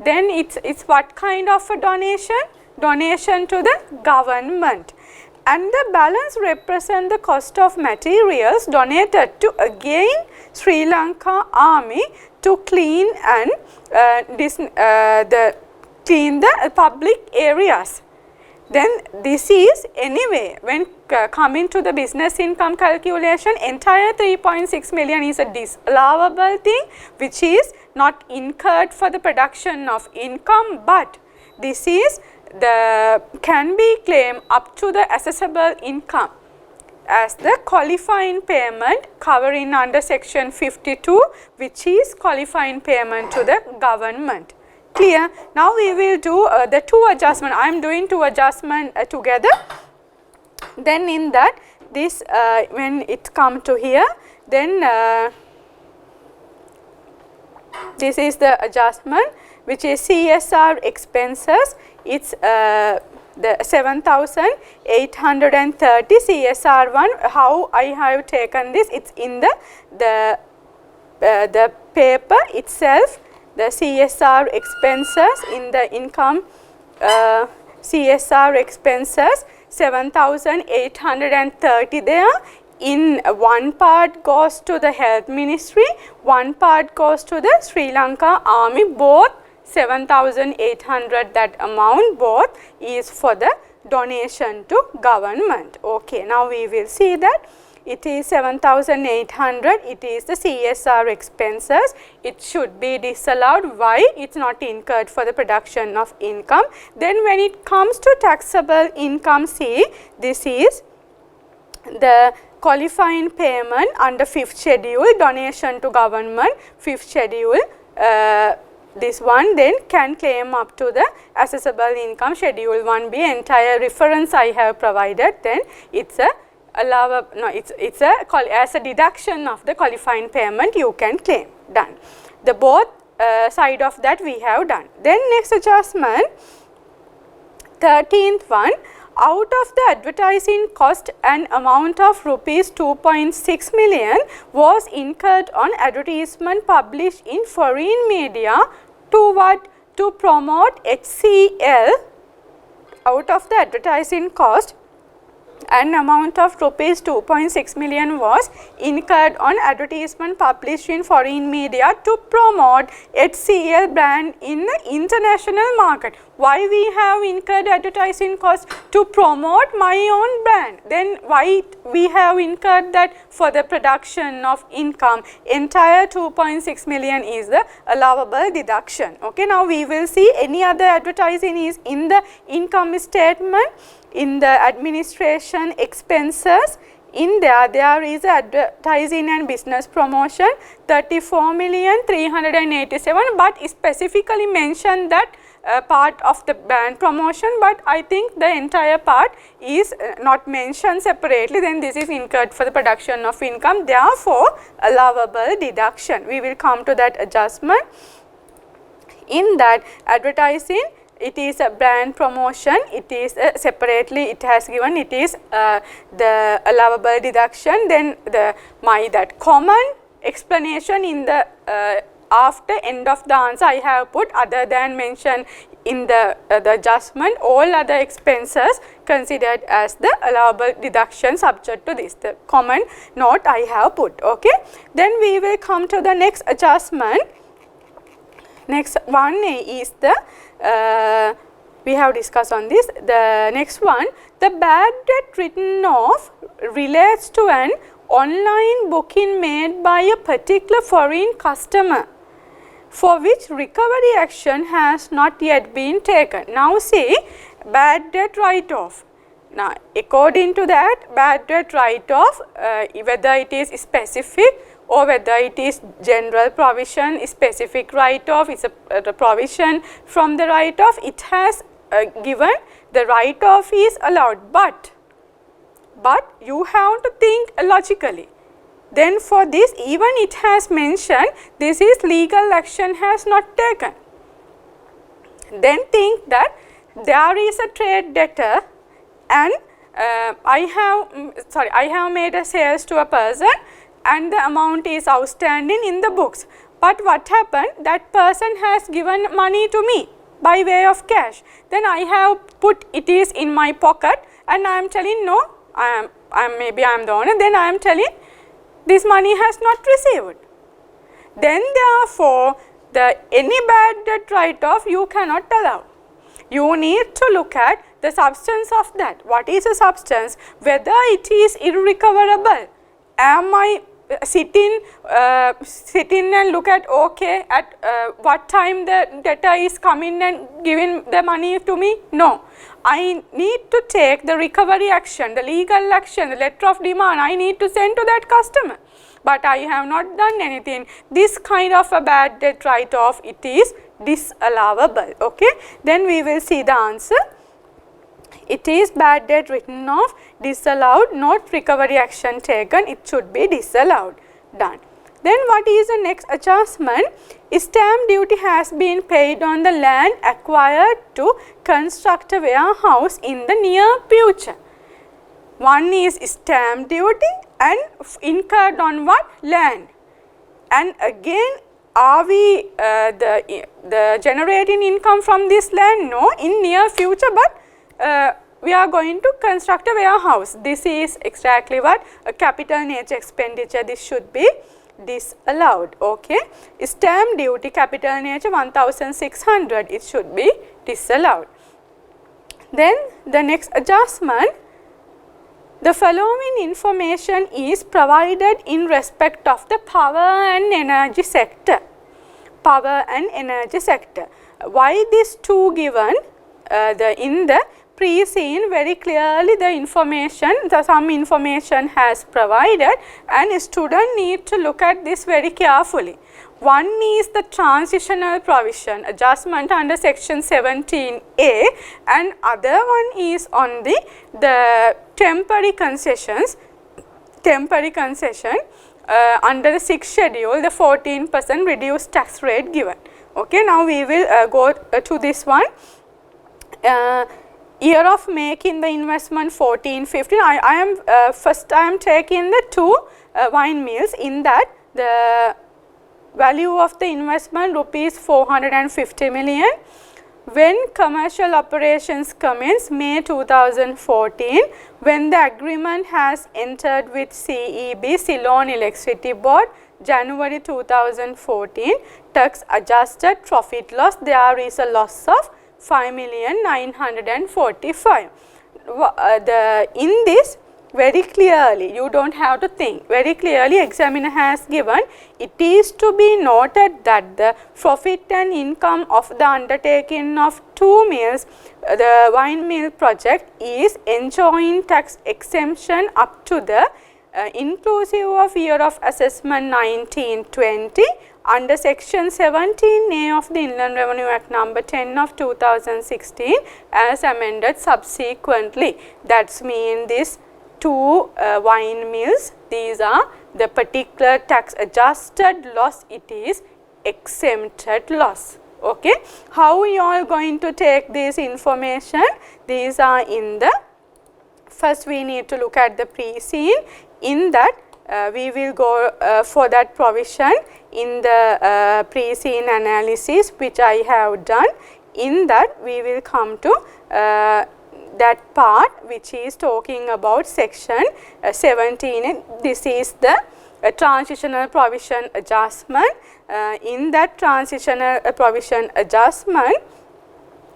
Then it's what kind of a donation? Donation to the government. And the balance represent the cost of materials donated to again Sri Lanka Army to clean and clean the public areas. Then this is anyway when coming to the business income calculation, entire 3.6 million is a disallowable thing which is not incurred for the production of income, but this is the can be claimed up to the assessable income as the qualifying payment covering under section 52, which is qualifying payment to the government. Clear? Now we will do the two adjustment. I am doing two adjustment together. Then in that this when it come to here, then this is the adjustment which is CSR expenses. It's the 7,830 CSR1. How I have taken this? It's in the paper itself. The CSR expenses in the income CSR expenses 7,830 there. In one part goes to the health ministry, one part goes to the Sri Lanka Army. Both 7,800 that amount both is for the donation to government. Okay, now we will see that. It is 7,800, it is the CSR expenses. It should be disallowed. Why? It's not incurred for the production of income. Then when it comes to taxable income, see, this is the qualifying payment under 5th schedule, donation to government, 5th schedule. This one then can claim up to the assessable income, schedule 1B, entire reference I have provided. Then it's a allowable, no, it's as a deduction of the qualifying payment you can claim. Done. The both side of that we have done. Then next adjustment, 13th one, out of the advertising cost, an amount of rupees 2.6 million was incurred on advertisement published in foreign media to what? To promote HCL. Out of the advertising cost, an amount of rupees 2.6 million was incurred on advertisement published in foreign media to promote HCL brand in the international market. Why we have incurred advertising cost? To promote my own brand. Then why we have incurred that? For the production of income. Entire 2.6 million is the allowable deduction. Okay, now we will see any other advertising is in the income statement. In the administration expenses, in there is advertising and business promotion 34,387,000, but specifically mentioned that part of the brand promotion, but I think the entire part is not mentioned separately. Then this is incurred for the production of income, therefore allowable deduction. We will come to that adjustment. In that advertising, it is a brand promotion, it is separately it has given, it is the allowable deduction. Then that common explanation in the after end of the answer I have put, other than mentioned in the adjustment, all other expenses considered as the allowable deduction subject to this, the common note I have put. Okay, then we will come to the next adjustment. Next one is the we have discussed on this. The next one, the bad debt written off relates to an online booking made by a particular foreign customer for which recovery action has not yet been taken. Now see, bad debt write-off. Now according to that, bad debt write-off, whether it is specific or whether it is general provision, specific write-off, is a provision from the write-off, it has given the write-off is allowed, but you have to think logically. Then for this, even it has mentioned this is legal action has not taken. Then think that there is a trade debtor and I have made a sales to a person and the amount is outstanding in the books. But what happened? That person has given money to me by way of cash. Then I have put it is in my pocket and I am telling no, maybe I am the owner, then I am telling this money has not received. Then therefore, any bad debt write-off you cannot allow. You need to look at the substance of that. What is the substance? Whether it is irrecoverable. Am I sitting and look at okay at what time the debtor is coming and giving the money to me? No. I need to take the recovery action, the legal action, the letter of demand I need to send to that customer. But I have not done anything. This kind of a bad debt write-off, it is disallowable. Okay. Then we will see the answer. It is bad debt written off, disallowed, not recovery action taken, it should be disallowed. Done. Then what is the next adjustment? Stamp duty has been paid on the land acquired to construct a warehouse in the near future. One is stamp duty and incurred on what? Land. And again, are we the generating income from this land? No, in near future, but we are going to construct a warehouse. This is exactly what? A capital nature expenditure. This should be disallowed. Okay. Stamp duty capital nature 1,600. It should be disallowed. Then the next adjustment. The following information is provided in respect of the power and energy sector. Power and energy sector. Why these two given? In the pre-scene very clearly the information, some information has provided and student need to look at this very carefully. One is the transitional provision adjustment under section 17A and other one is on the temporary concessions, under the 6th schedule, the 14% reduced tax rate given. Okay, now we will go to this one. Year of making the investment 14-15. First I am taking the two wine mills. In that the value of the investment rupees 450 million. When commercial operations commence May 2014, when the agreement has entered with CEB, Ceylon Electricity Board, January 2014, tax adjusted profit loss, there is a loss of 5,945,000. In this very clearly, you do not have to think, very clearly examiner has given, it is to be noted that the profit and income of the undertaking of two mills, the wine mill project is enjoying tax exemption up to the inclusive of year of assessment 1920 under section 17A of the Inland Revenue Act number 10 of 2016 as amended subsequently. That means this two wine mills, these are the particular tax adjusted loss, it is exempted loss. Okay. How you are going to take this information? These are in the, first we need to look at the pre-scene. In that we will go for that provision in the pre-scene analysis which I have done. In that we will come to that part which is talking about section 17. This is the transitional provision adjustment. In that transitional provision adjustment,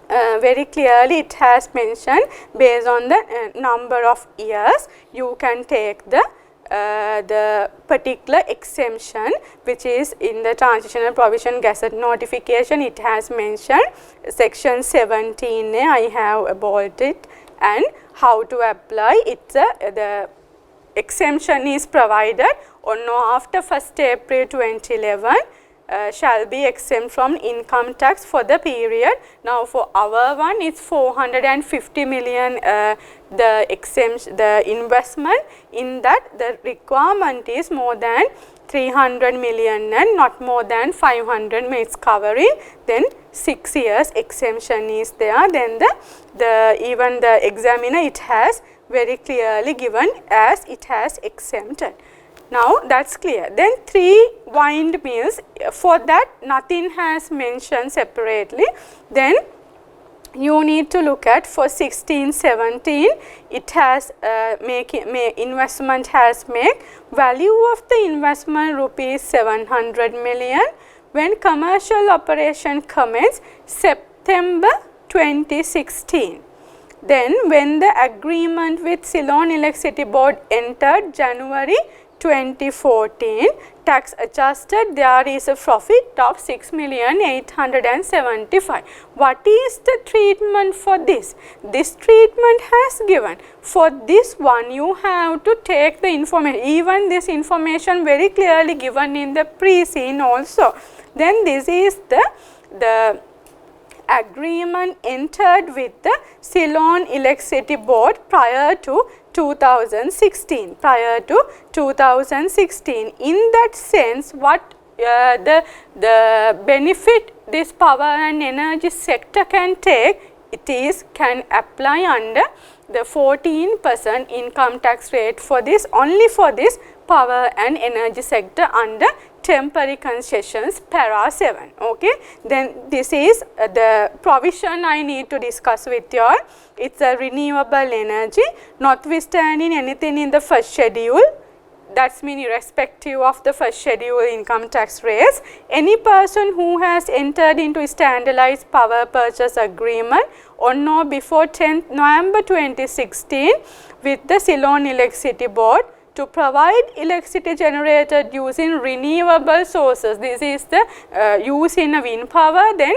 very clearly it has mentioned based on the number of years you can take the particular exemption which is in the transitional provision gazette notification. It has mentioned section 17A, I have bolded, and how to apply it. The exemption is provided on or after 1st April 2011 shall be exempt from income tax for the period. Now for our one, it's 450 million the exemption, the investment. In that the requirement is more than 300 million and not more than 500 minutes covering. Then 6 years exemption is there. Then even the examiner, it has very clearly given as it has exempted. Now that's clear. Then 3 windmills, for that nothing has mentioned separately. Then you need to look at for 16-17, it has investment has made value of the investment rupees 700 million when commercial operation commenced September 2016. Then when the agreement with Ceylon Electricity Board entered January 2014, tax adjusted, there is a profit of 6,875,000. What is the treatment for this? This treatment has given. For this one, you have to take the information, even this information very clearly given in the pre-scene also. Then this is the agreement entered with the Ceylon Electricity Board prior to 2016. Prior to 2016. In that sense, what the benefit this power and energy sector can take, it is can apply under the 14% income tax rate for this, only for this power and energy sector under temporary concessions para 7. Okay. Then this is the provision I need to discuss with you all. It's a renewable energy, notwithstanding anything in the first schedule, that's mean irrespective of the first schedule income tax rates, any person who has entered into a standardized power purchase agreement on or before 10th November 2016 with the Ceylon Electricity Board to provide electricity generated using renewable sources. This is the use in a wind power, then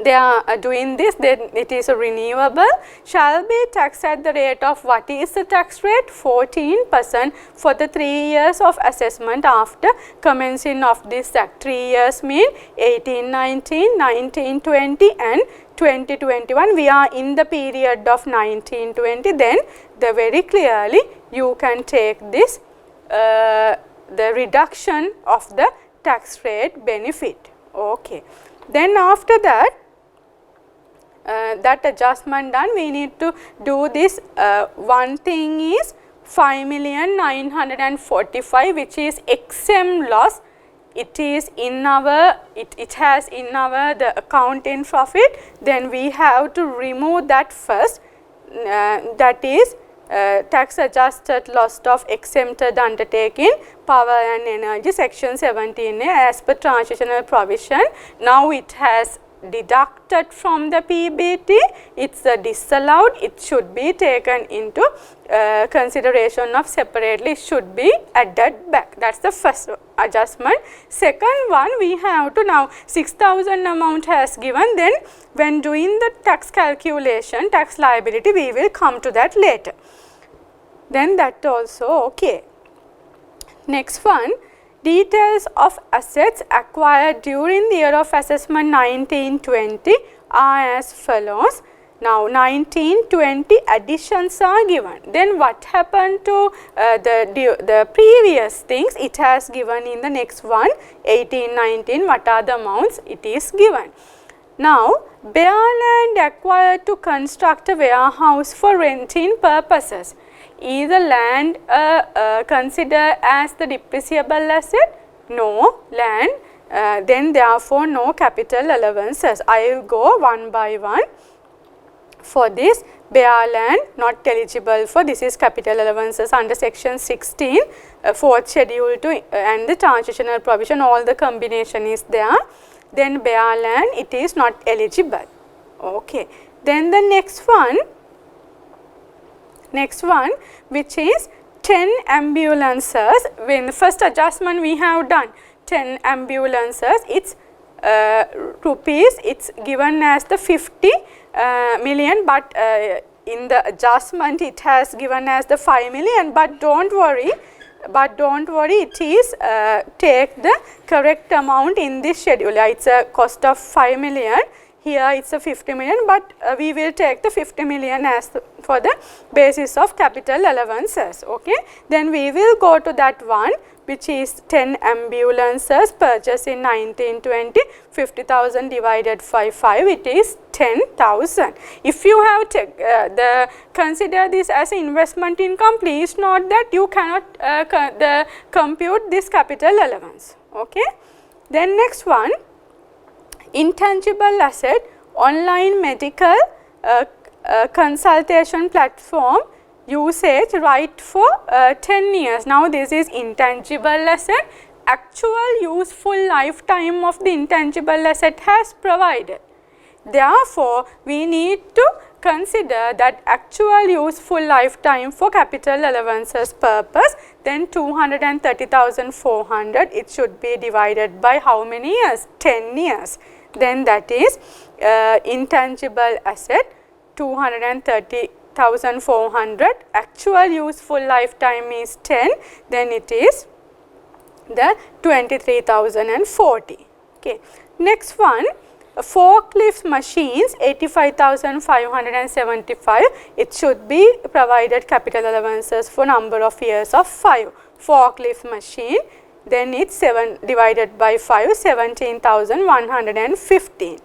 they are doing this, then it is a renewable, shall be taxed at the rate of, what is the tax rate? 14% for the 3 years of assessment after commencing of this act. 3 years mean 18-19, 19-20 and 2021. We are in the period of 19-20. Then the very clearly you can take this the reduction of the tax rate benefit. Okay. Then after that, that adjustment done, we need to do this. One thing is 5,945,000, which is exempt loss. It is in our, it has in our the account in profit. Then we have to remove that first. That is tax adjusted loss of exempted undertaking, power and energy, section 17A as per transitional provision. Now it has deducted from the PBT, it's disallowed, it should be taken into consideration of separately, should be added back. That's the first adjustment. Second one, we have to now 6,000 amount has given, then when doing the tax calculation, tax liability, we will come to that later. Then that also okay. Next one, details of assets acquired during the year of assessment 19-20 are as follows. Now 19-20 additions are given. Then what happened to the previous things? It has given in the next one, 18-19, what are the amounts? It is given. Now bare land acquired to construct a warehouse for renting purposes. Is the land considered as the depreciable asset? No, land, then therefore no capital allowances. I will go one by one. For this, bare land not eligible for, this is capital allowances under section 16, 4th schedule to and the transitional provision, all the combination is there. Then bare land, it is not eligible. Okay. Then the next one, which is 10 ambulances. When the first adjustment we have done 10 ambulances, it's rupees, it's given as the 50 million, but in the adjustment it has given as the 5 million, but don't worry, but don't worry, it is take the correct amount in this schedule. It's a cost of 5 million. Here it's a 50 million, but we will take the 50 million as for the basis of capital allowances. Okay. Then we will go to that one, which is 10 ambulances purchased in 1920, 50,000 divided by 5, it is 10,000. If you have consider this as investment income, please note that you cannot compute this capital allowance. Okay. Then next one, intangible asset, online medical consultation platform usage right for 10 years. Now this is intangible asset. Actual useful lifetime of the intangible asset has provided. Therefore, we need to consider that actual useful lifetime for capital allowances purpose, then 230,400, it should be divided by how many years? 10 years. Then that is intangible asset 230,400, actual useful lifetime is 10, then it is the 23,040. Okay. Next one, forklift machines 85,575, it should be provided capital allowances for number of years of 5. Forklift machine, then it's 7 divided by 5, 17,115.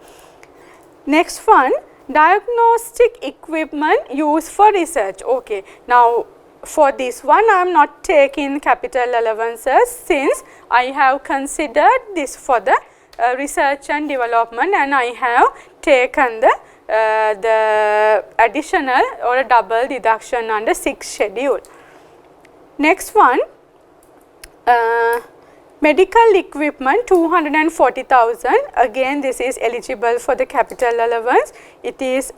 Next one, diagnostic equipment used for research. Okay. Now for this one I am not taking capital allowances since I have considered this for the research and development, and I have taken the additional or a double deduction under 6th schedule. Next one, medical equipment 240,000, again this is eligible for the capital allowance. It is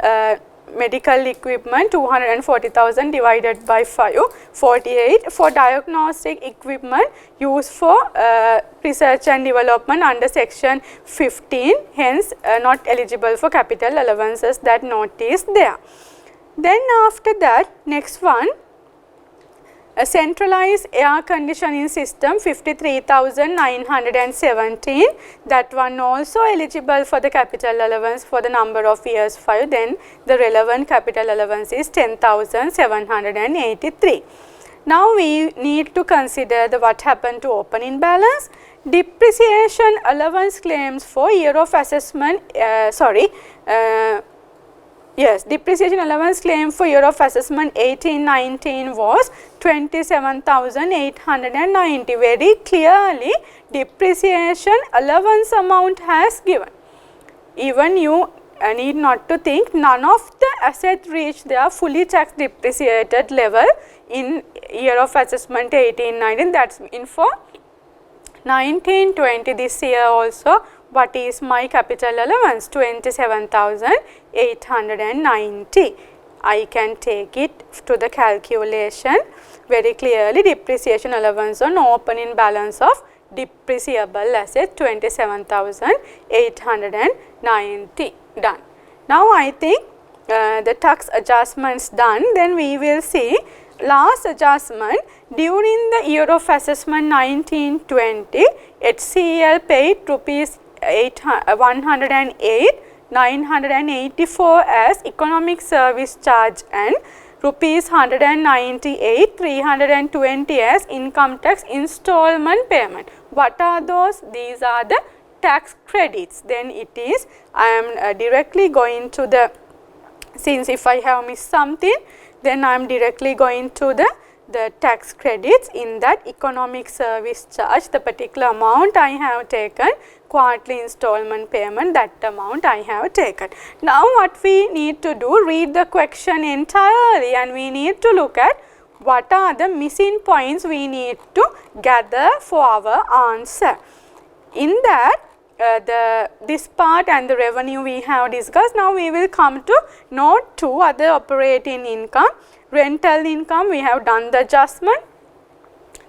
medical equipment 240,000 divided by 5, 48. For diagnostic equipment used for research and development under section 15, hence not eligible for capital allowances, that note is there. Then after that, next one, a centralized air conditioning system 53,917, that one also eligible for the capital allowance for the number of years 5, then the relevant capital allowance is 10,783. Now we need to consider the what happened to opening balance. Depreciation allowance claims for year of assessment, depreciation allowance claim for year of assessment 18-19 was 27,890. Very clearly depreciation allowance amount has given. Even you need not to think, none of the asset reached their fully tax depreciated level in year of assessment 18-19. That's in for 19-20 this year also. What is my capital allowance? 27,890. I can take it to the calculation very clearly. Depreciation allowance on opening balance of depreciable asset 27,890. Done. Now I think the tax adjustments done. Then we will see last adjustment during the year of assessment 1920. HCL paid rupees 108, 984 as economic service charge and rupees 198, 320 as income tax installment payment. What are those? These are the tax credits. Then it is, I am directly going to the, since if I have missed something, then I am directly going to the tax credits. In that economic service charge, the particular amount I have taken, quarterly installment payment, that amount I have taken. Now what we need to do, read the question entirely and we need to look at what are the missing points we need to gather for our answer. In that this part and the revenue we have discussed. Now we will come to note 2, other operating income. Rental income, we have done the adjustment.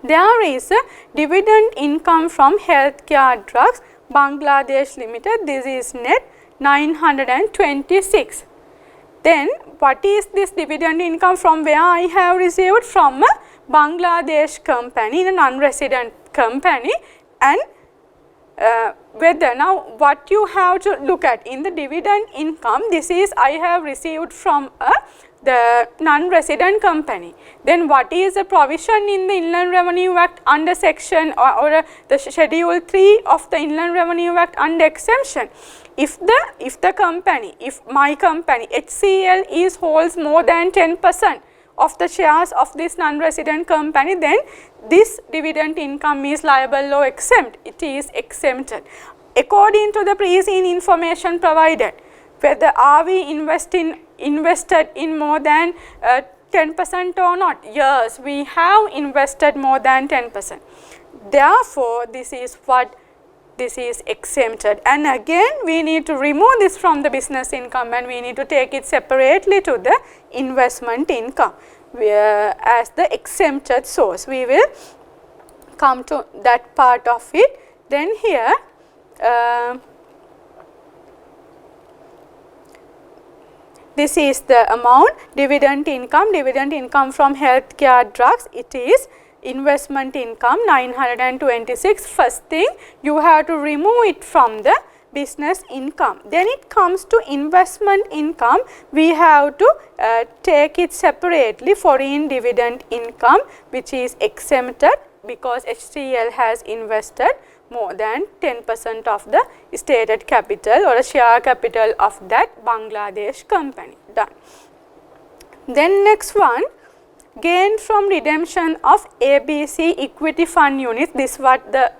There is a dividend income from healthcare drugs Bangladesh Limited. This is net 926. Then what is this dividend income, from where I have received? From a Bangladesh company in a non-resident company, and whether now what you have to look at in the dividend income, this is I have received from the non-resident company. Then what is the provision in the Inland Revenue Act under section or the schedule 3 of the Inland Revenue Act under exemption? If the company, if my company HCL is holds more than 10% of the shares of this non-resident company, then this dividend income is liable or exempt. It is exempted. According to the preceding information provided, whether are we invested in more than 10% or not? Yes, we have invested more than 10%. Therefore, this is exempted, and again we need to remove this from the business income and we need to take it separately to the investment income as the exempted source. We will come to that part of it. Then here this is the amount dividend income from healthcare drugs. It is investment income 926. First thing you have to remove it from the business income. Then it comes to investment income. We have to take it separately. Foreign dividend income, which is exempted because HCL has invested more than 10% of the stated capital or a share capital of that Bangladesh company. Done. Then next one, gain from redemption of ABC equity fund units. This is what the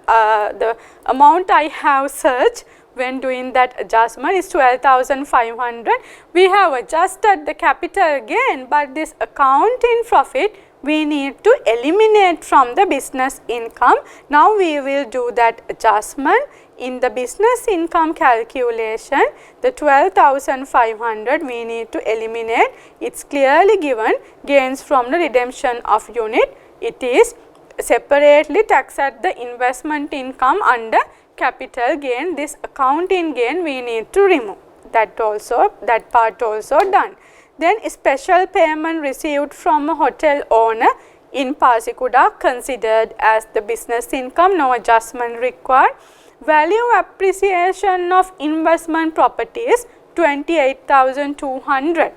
amount I have searched when doing that adjustment is 12,500. We have adjusted the capital gain, but this accounting profit we need to eliminate from the business income. Now we will do that adjustment in the business income calculation. The 12,500 we need to eliminate. It's clearly given gains from the redemption of unit. It is separately taxed at the investment income under capital gain. This accounting gain we need to remove. That part also done. Then special payment received from a hotel owner in Pasikuda considered as the business income. No adjustment required. Value appreciation of investment properties 28,200.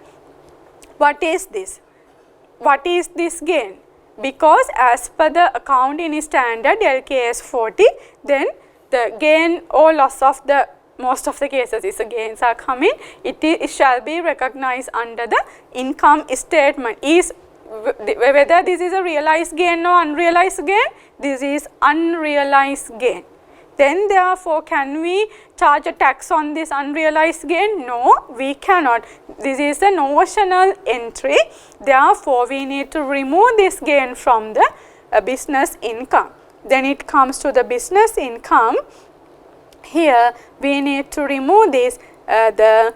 What is this? What is this gain? Because as per the accounting standard LKS 40, then the gain or loss of the most of the cases is the gains are coming. It shall be recognized under the income statement. Is whether this is a realized gain or unrealized gain, this is unrealized gain. Then therefore, can we charge a tax on this unrealized gain? No, we cannot. This is a notional entry. Therefore, we need to remove this gain from the business income. Then it comes to the business income. Here we need to remove this the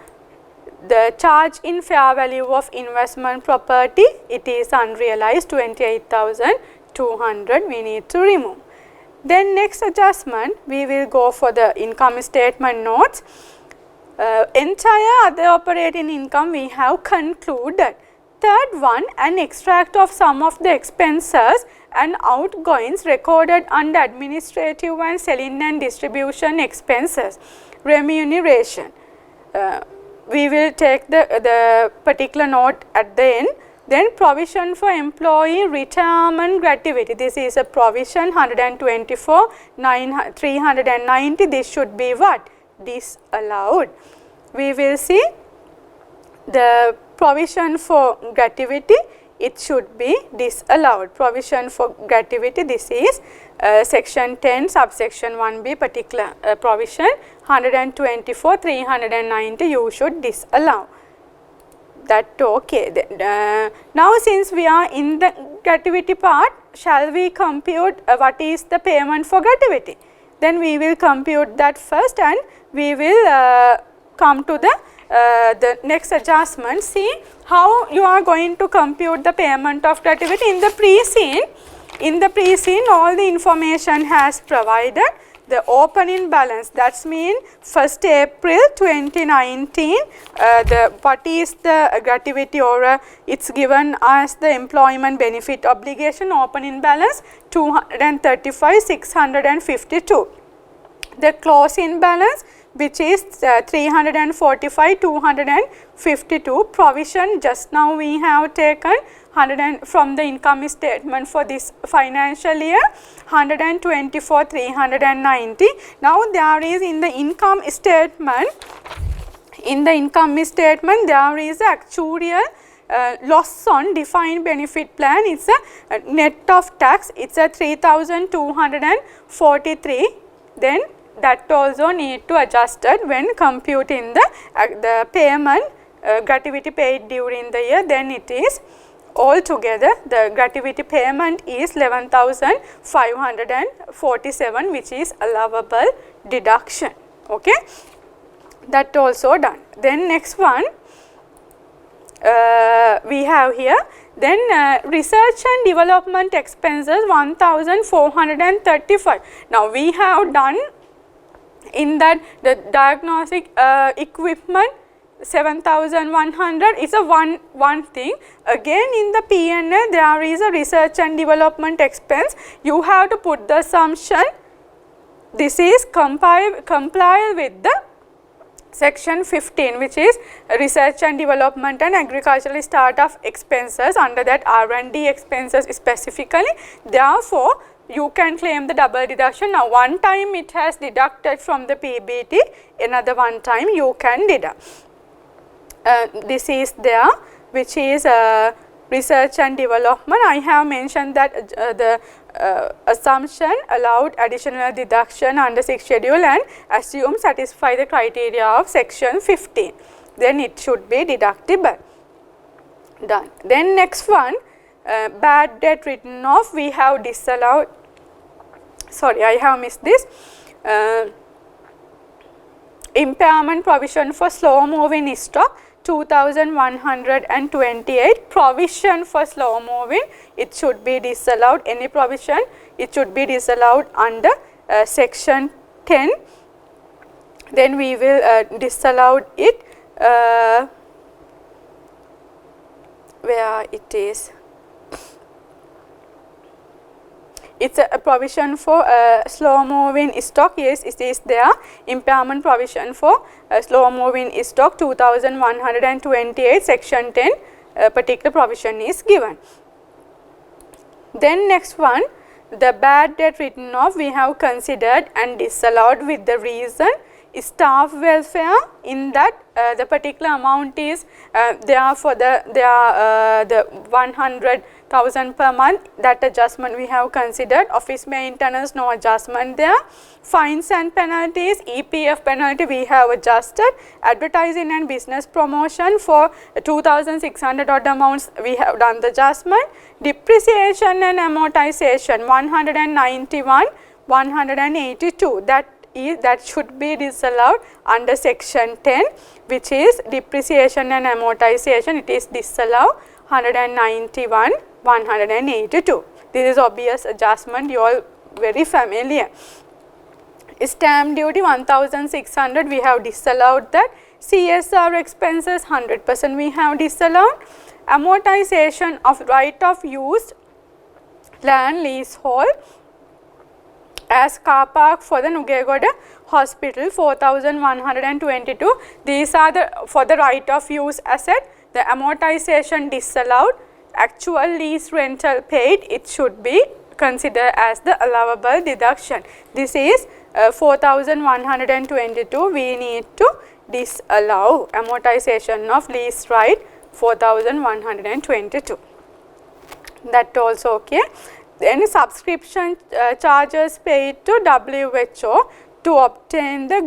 charge in fair value of investment property. It is unrealized 28,200 we need to remove. Then next adjustment we will go for the income statement notes. Entire other operating income we have concluded. Third one, an extract of some of the expenses and outgoings recorded under administrative and selling and distribution expenses. Remuneration. We will take the particular note at the end. Then provision for employee retirement gratuity. This is a provision 124, 390. This should be what? Disallowed. We will see the provision for gratuity. It should be disallowed. Provision for gratuity, this is section 10 subsection 1b particular provision 124, 390 you should disallow. That okay. Now since we are in the gratuity part, shall we compute what is the payment for gratuity? Then we will compute that first and we will come to the next adjustment. See how you are going to compute the payment of gratuity. In the pre-scene all the information has provided. the opening balance, that's mean 1st April 2019, what is the gratuity, or it's given as the employment benefit obligation opening balance 235,652. The closing balance, which is 345,252. Provision, just now we have taken 100 from the income statement for this financial year, 124,390. Now there is in the income statement, there is actuarial loss on defined benefit plan. It's a net of tax, it's a 3,243. Then that also need to adjusted when computing the payment gratuity paid during the year. Then it is altogether the gratuity payment is 11,547, which is allowable deduction. Okay, that also done. Then next one we have here. Then research and development expenses 1,435. Now we have done in that the diagnostic equipment 7,100 is a one thing. Again in the P&L there is a research and development expense. You have to put the assumption this is comply with the section 15, which is research and development and agricultural startup expenses. Under that R&D expenses specifically, therefore you can claim the double deduction. Now one time it has deducted from the PBT, another one time you can deduct. This is there, which is research and development. I have mentioned that the assumption allowed additional deduction under 6th schedule and assume satisfy the criteria of section 15. Then it should be deductible. Done. Then next one, bad debt written off, we have disallowed, sorry I have missed this, impairment provision for slow moving stock 2,128. Provision for slow moving, it should be disallowed. Any provision, it should be disallowed under section 10. Then we will disallow it where it is. It's a provision for slow moving stock. Yes, it is there. Impairment provision for slow moving stock 2,128, section 10, particular provision is given. Then next one, the bad debt written off we have considered and disallowed with the reason staff welfare. In that the particular amount is there for the 100,000 per month, that adjustment we have considered. Office maintenance, no adjustment there. Fines and penalties, EPF penalty we have adjusted. Advertising and business promotion for 2,600 odd amounts we have done the adjustment. Depreciation and amortization 191, 182, that should be disallowed under section 10, which is depreciation and amortization. It is disallowed 191, 182. This is obvious adjustment, you all very familiar. Stamp duty 1,600 we have disallowed that. CSR expenses 100% we have disallowed. Amortization of right of use land leasehold as car park for the Nugegoda hospital 4,122. These are for the right of use asset. The amortization disallowed. Actual lease rental paid, it should be considered as the allowable deduction. This is 4,122 we need to disallow. Amortization of lease right 4,122. That also okay. Then subscription charges paid to WHO to obtain the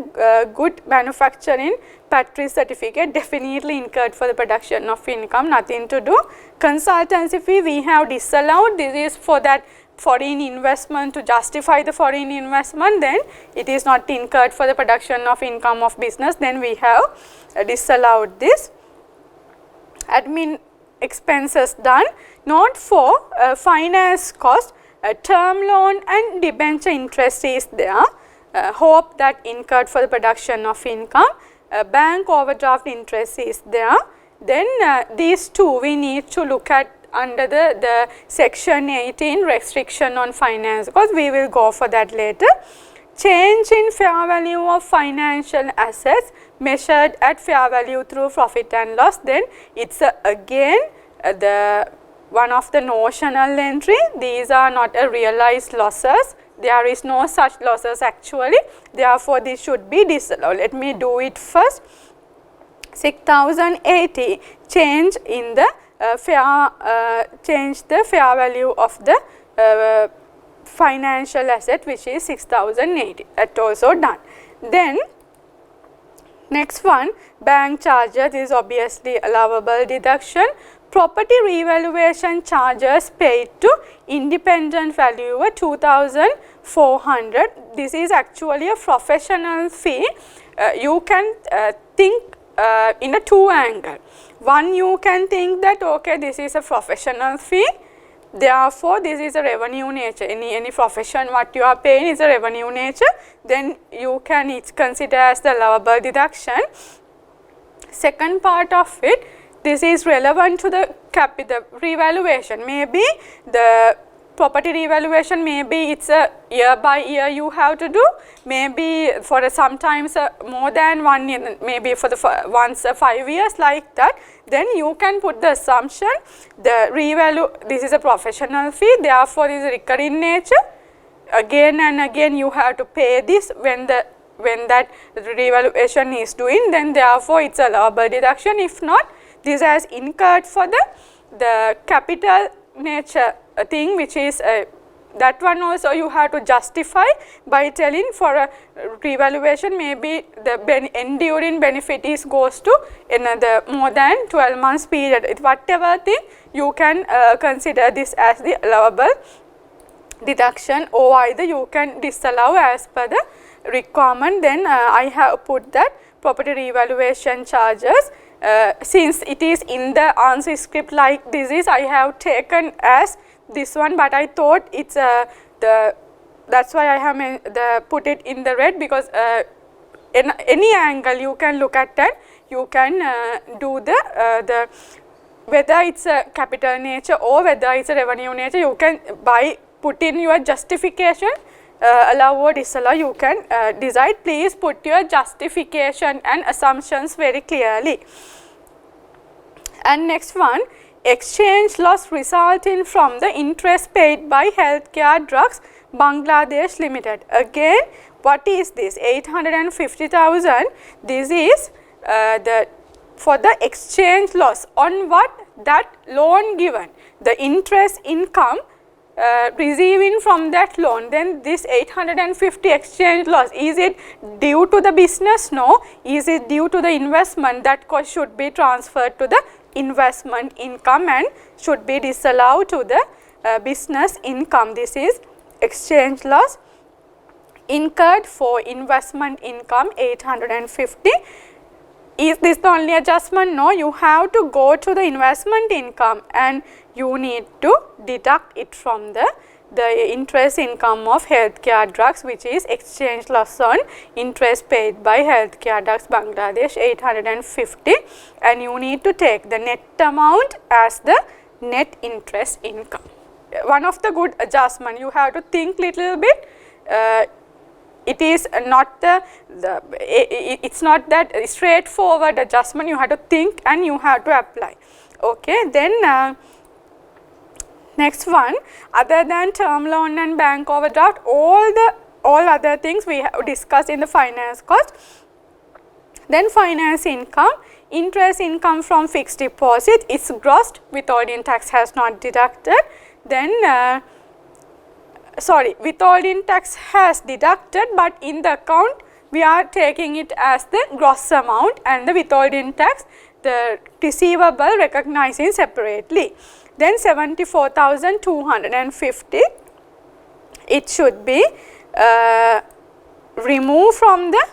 good manufacturing factory certificate, definitely incurred for the production of income, nothing to do. Consultancy fee we have disallowed. This is for that foreign investment, to justify the foreign investment, then it is not incurred for the production of income of business, then we have disallowed this. Admin expenses done. Not for finance cost, term loan and debenture interest is there. hope that incurred for the production of income, bank overdraft interest is there. Then these two we need to look at under the section 18 restriction on finance, because we will go for that later. Change in fair value of financial assets measured at fair value through profit and loss, then it's again the one of the notional entry. These are not a realized losses, there is no such losses actually, therefore this should be disallowed. Let me do it first. 6080, change in the change the fair value of the financial asset, which is 6080, that also done. Then next one, bank charges is obviously allowable deduction. Property revaluation charges paid to independent valuer 2400. This is actually a professional fee. You can think in a two angle. One, you can think that okay, this is a professional fee, therefore this is a revenue nature. Any profession what you are paying is a revenue nature, then you can it's consider as the allowable deduction. Second part of it, this is relevant to the revaluation. Maybe the property revaluation, maybe it's a year by year you have to do, maybe for sometimes more than 1 year, maybe for the once 5 years, like that. Then you can put the assumption the this is a professional fee, therefore this is recurring nature. Again and again you have to pay this when that revaluation is doing, then therefore it's allowable deduction. If not, this has incurred for the capital nature thing, which is that one also you have to justify by telling for a revaluation, maybe the enduring benefit is goes to another more than 12 months period. Whatever thing you can consider this as the allowable deduction, or either you can disallow as per the requirement. Then I have put that property revaluation charges. Since it is in the answer script like this is, I have taken as this one, but I thought it's that's why I have put it in the red, because in any angle you can look at that, you can do the whether it's a capital nature or whether it's a revenue nature, you can by put in your justification, allow or disallow, you can decide. Please put your justification and assumptions very clearly. And next one, exchange loss resulting from the interest paid by Healthcare Drugs Bangladesh Limited. Again, what is this? 850,000. This is for the exchange loss on what? That loan given, the interest income receiving from that loan. Then this 850 exchange loss, is it due to the business? No. Is it due to the investment? That cost should be transferred to the investment income and should be disallowed to the business income. This is exchange loss incurred for investment income 850. Is this the only adjustment? No, you have to go to the investment income and you need to deduct it from the interest income of Healthcare Drugs, which is exchange loss on interest paid by Healthcare Drugs Bangladesh 850, and you need to take the net amount as the net interest income. One of the good adjustment, you have to think little bit. It is not it's not that straightforward adjustment, you have to think and you have to apply. Okay, then next one, other than term loan and bank overdraft, all other things we have discussed in the finance cost. Then finance income, interest income from fixed deposit, it's grossed, withholding tax has not deducted. Then withholding tax has deducted, but in the account we are taking it as the gross amount, and the withholding tax, the receivable recognizing separately. Then 74,250, it should be removed from the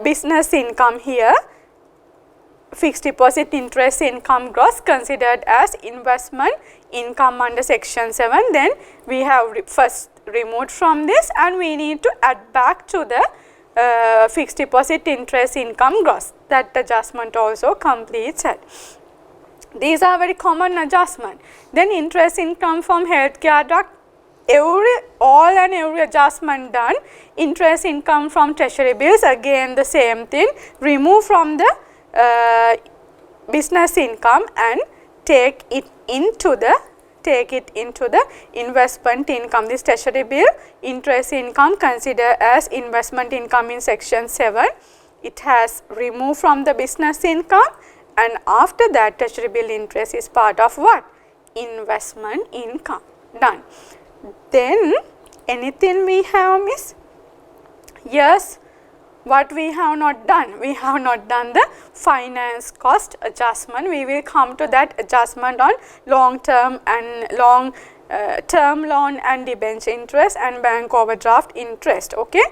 business income here. Fixed deposit interest income gross considered as investment income under section 7. Then we have first removed from this, and we need to add back to the fixed deposit interest income gross. That adjustment also completes it. These are very common adjustment. Then interest income from healthcare deduct, all and every adjustment done. Interest income from treasury bills, again the same thing, remove from the business income and take it into the investment income. This treasury bill interest income considered as investment income in section 7. It has removed from the business income, and after that treasury bill interest is part of what? Investment income. Done. Then anything we have miss? Yes. What we have not done? We have not done the finance cost adjustment. We will come to that adjustment on long term loan and debenture interest and bank overdraft interest. Okay.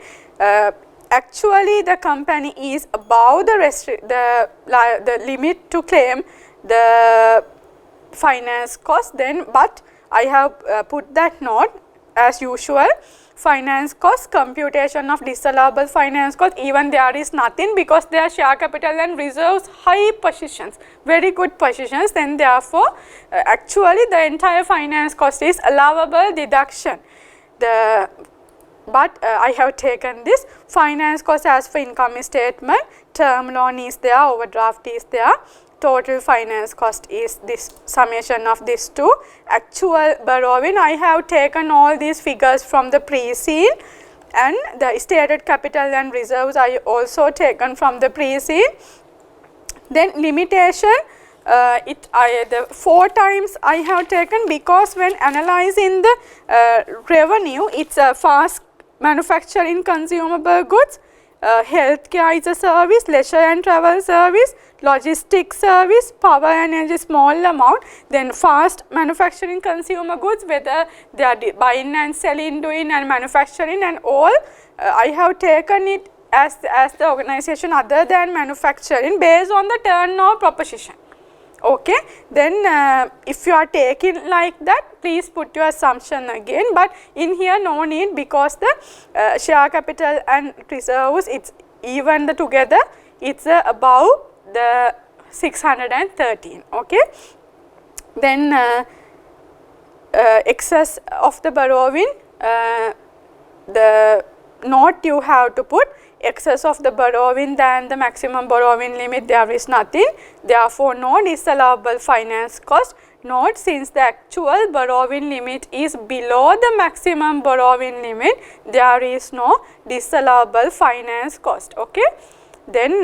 Actually the company is above the limit to claim the finance cost, then but I have put that note as usual. Finance cost, computation of disallowable finance cost, even there is nothing because their share capital and reserves high positions, very good positions, then therefore actually the entire finance cost is allowable deduction. But I have taken this finance cost as for income statement, term loan is there, overdraft is there, total finance cost is this summation of these two. Actual borrowing, I have taken all these figures from the pre-scene, and the stated capital and reserves I also taken from the pre-scene. Then limitation, the 4 times I have taken because when analyzing the revenue, it's a fast manufacturing consumable goods, healthcare is a service, leisure and travel service, logistics service, power and energy small amount, then fast manufacturing consumer goods, whether they are buying and selling, doing and manufacturing and all, I have taken it as the organization other than manufacturing based on the turnover proposition. Okay, then if you are taking like that, please put your assumption again, but in here no need because the share capital and reserves, it's even the together, it's above the 613. Okay, then excess of the borrowing, the note you have to put excess of the borrowing than the maximum borrowing limit, there is nothing, therefore no disallowable finance cost. Note, since the actual borrowing limit is below the maximum borrowing limit, there is no disallowable finance cost. Okay, then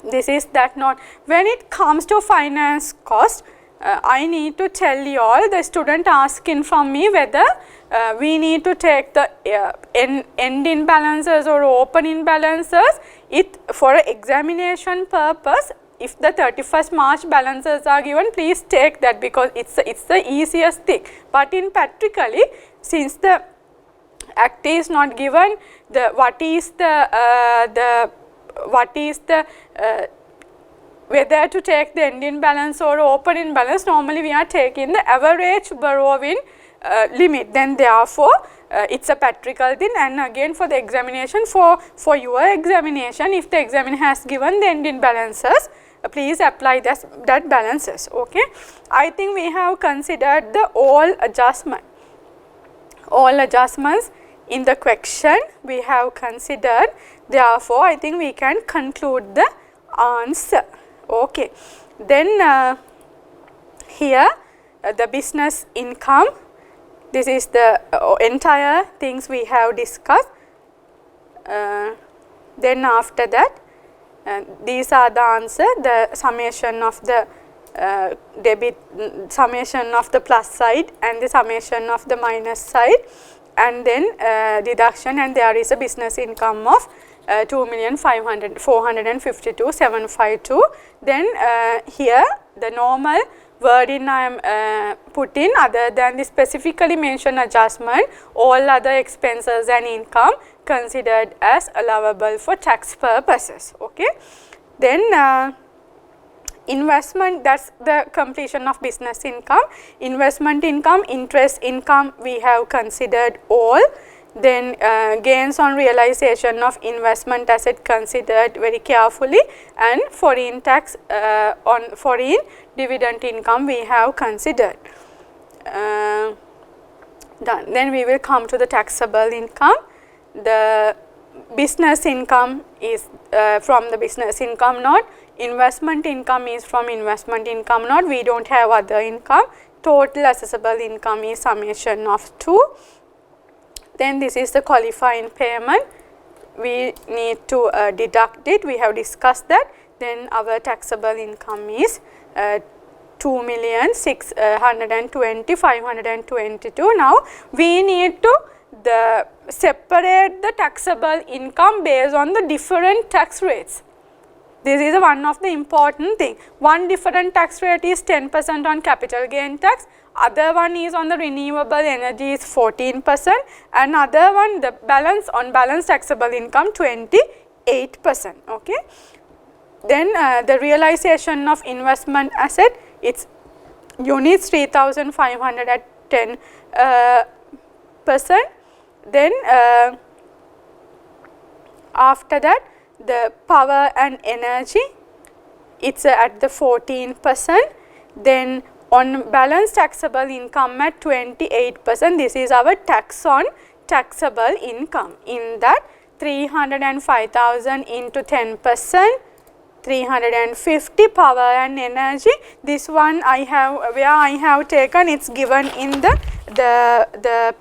this is that note. When it comes to finance cost, I need to tell you all, the student asking from me whether we need to take the ending balances or opening balances. It for examination purpose, if the 31st March balances are given, please take that because it's the easiest thing. But in practically, since the act is not given, whether to take the ending balance or opening balance, normally we are taking the average borrowing limit, then therefore it's a practical thing. And again for the examination, for your examination, if the examiner has given the ending balances, please apply that balances. Okay, I think we have considered the all adjustments in the question we have considered, therefore I think we can conclude the answer. Okay, then here the business income, this is the entire things we have discussed. Then after that, these are the answer, the summation of the summation of the plus side and the summation of the minus side, and then deduction, and there is a business income of 2,452,752. Then here the normal wording I am putting, other than the specifically mentioned adjustment, all other expenses and income considered as allowable for tax purposes. Okay, then investment, that's the completion of business income. Investment income, interest income, we have considered all. Then gains on realization of investment asset considered very carefully, and foreign tax on foreign dividend income we have considered. Done. Then we will come to the taxable income. The business income is from the business income note. Investment income is from investment income note. We don't have other income. Total assessable income is summation of 2. Then this is the qualifying payment. We need to deduct it. We have discussed that. Then our taxable income is 2,620,522. Now we need to separate the taxable income based on the different tax rates. This is one of the important thing. One different tax rate is 10% on capital gain tax. Other one is on the renewable energy is 14%, and other one, the balance on balance taxable income 28%. Okay. Then the realization of investment asset, it's units 3,510%. Then after that, the power and energy, it's at the 14%. Then on balance taxable income at 28%. This is our tax on taxable income. In that 305,000 into 10%, 350 power and energy. This one I have, where I have taken, it's given in the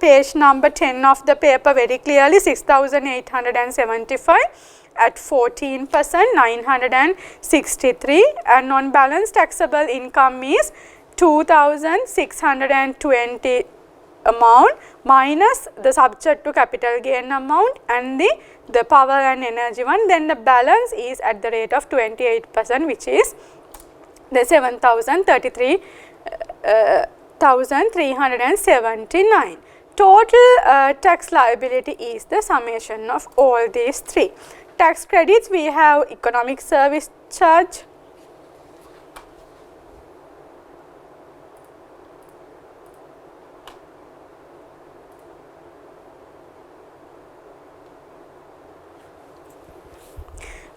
page number 10 of the paper very clearly, 6,875 at 14%, 963, and on balance taxable income is 2,620 amount minus the subject to capital gain amount and the power and energy one. Then the balance is at the rate of 28%, which is the 7,033,379. Total tax liability is the summation of all these three. Tax credits, we have economic service charge,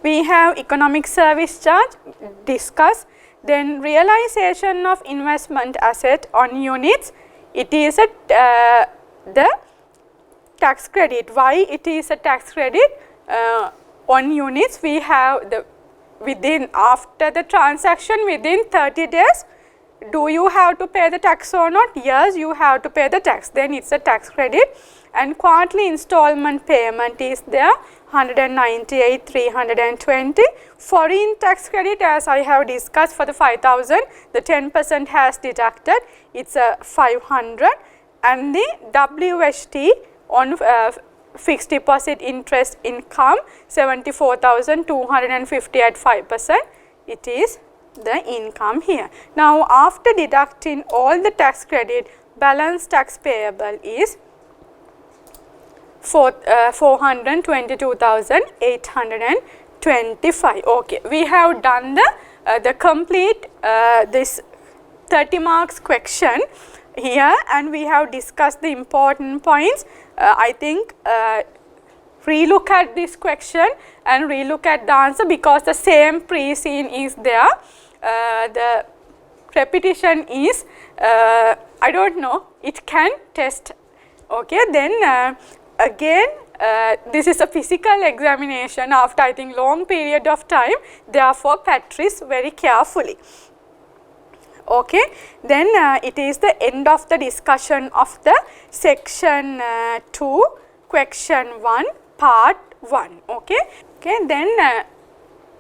we have economic service charge, discuss. Then realization of investment asset on units, it is a the tax credit. Why it is a tax credit? On units we have the within, after the transaction within 30 days, do you have to pay the tax or not? Yes, you have to pay the tax, then it's a tax credit. And quarterly installment payment is there, 198,320. Foreign tax credit, as I have discussed, for the 5,000, the 10% has deducted, it's a 500, and the WHT on fixed deposit interest income 74,250 at 5%, it is the income here. Now after deducting all the tax credit, balance tax payable is 422,825. Okay, we have done the complete this 30 marks question here, and we have discussed the important points. I think relook at this question and relook at the answer, because the same pre-scene is there. The repetition is I don't know, it can test. Okay, then again this is a physical examination after I think long period of time, therefore practice very carefully. Okay, then it is the end of the discussion of the section 2, question 1, part 1. Okay, then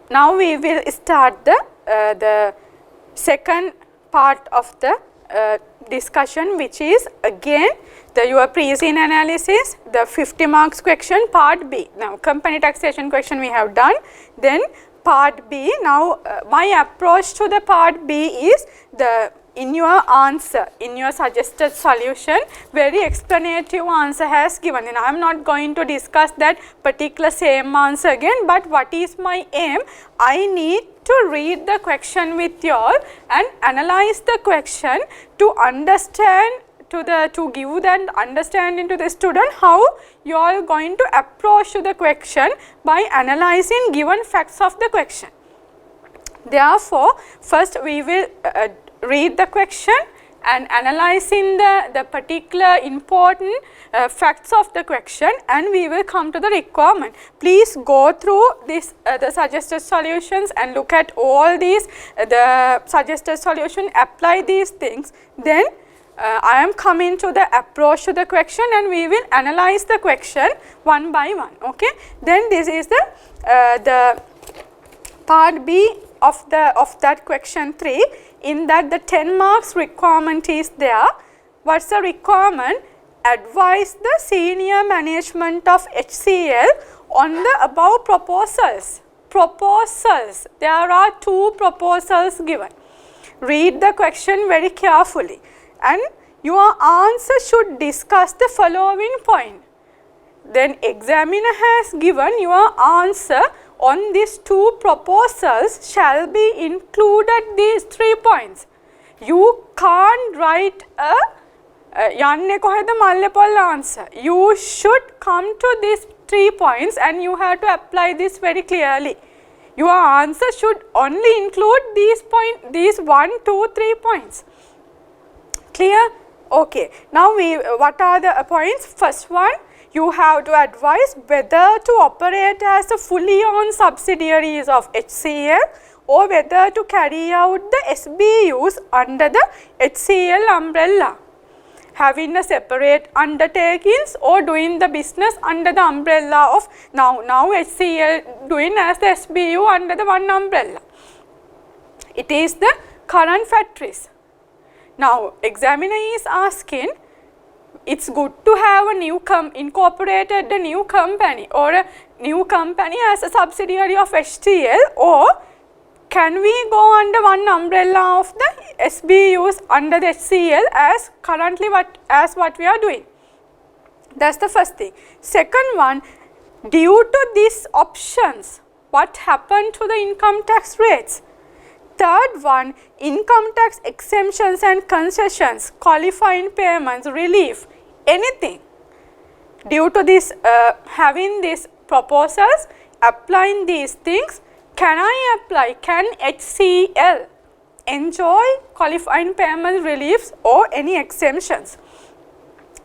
now we will start the second part of the discussion, which is again your pre-scene analysis, the 50 marks question, part B. Now company taxation question we have done, then part B. Now my approach to the part B is, the in your answer, in your suggested solution, very explanative answer has given, and I am not going to discuss that particular same answer again, but what is my aim? I need to read the question with you all and analyze the question to understand, to give that understanding to the student how you are going to approach the question by analyzing given facts of the question. Therefore, first we will read the question and analyzing the particular important facts of the question, and we will come to the requirement. Please go through this the suggested solutions and look at all these the suggested solution, apply these things, then I am coming to the approach to the question and we will analyze the question one by one. Okay? Then this is the part B of that question 3. In that the 10 marks requirement is there. What's the requirement? Advise the senior management of HCL on the above proposals. Proposals. There are 2 proposals given. Read the question very carefully and your answer should discuss the following point. Then examiner has given your answer on these 2 proposals shall be included these 3 points. You can't write a yanne koheda malle polla answer. You should come to these 3 points and you have to apply this very clearly. Your answer should only include these 1, 2, 3 points. Clear? Okay. Now what are the points? First one, you have to advise whether to operate as a fully owned subsidiaries of HCL or whether to carry out the SBUs under the HCL umbrella. Having a separate undertakings or doing the business under the umbrella of now HCL doing as the SBU under the one umbrella. It is the current factories. Now examiner is asking, it's good to have a new incorporated a new company or a new company as a subsidiary of HCL, or can we go under one umbrella of the SBUs under the HCL as currently what we are doing? That's the first thing. Second one, due to these options, what happened to the income tax rates? Third one, income tax exemptions and concessions, qualifying payments, relief, anything. Due to this, having these proposals, applying these things, can I apply? Can HCL enjoy qualifying payment reliefs or any exemptions?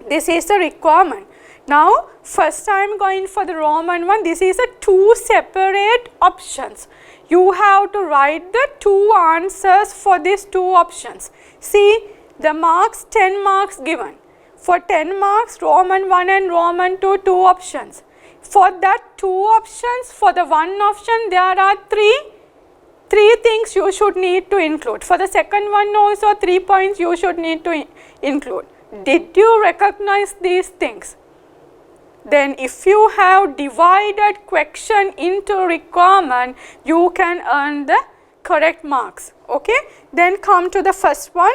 This is the requirement. Now, first I am going for the Roman one. This is a 2 separate options. You have to write the 2 answers for these 2 options. See the marks, 10 marks given. For 10 marks, Roman 1 and Roman 2, 2 options. For that 2 options, for the one option, there are 3 things you should need to include. For the second one also 3 points you should need to include. Did you recognize these things? Then if you have divided question into requirement, you can earn the correct marks. Okay? Then come to the first one.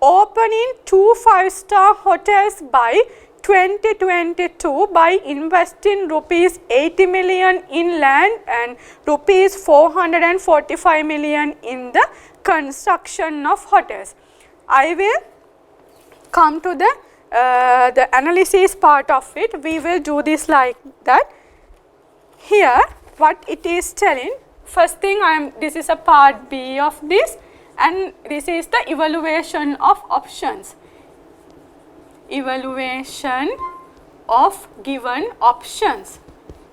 Opening 2 5-star hotels by 2022 by investing rupees 80 million in land and rupees 445 million in the construction of hotels. I will come to the analysis part of it. We will do this like that. Here what it is telling, first thing this is a part B of this, and this is the evaluation of options. Evaluation of given options.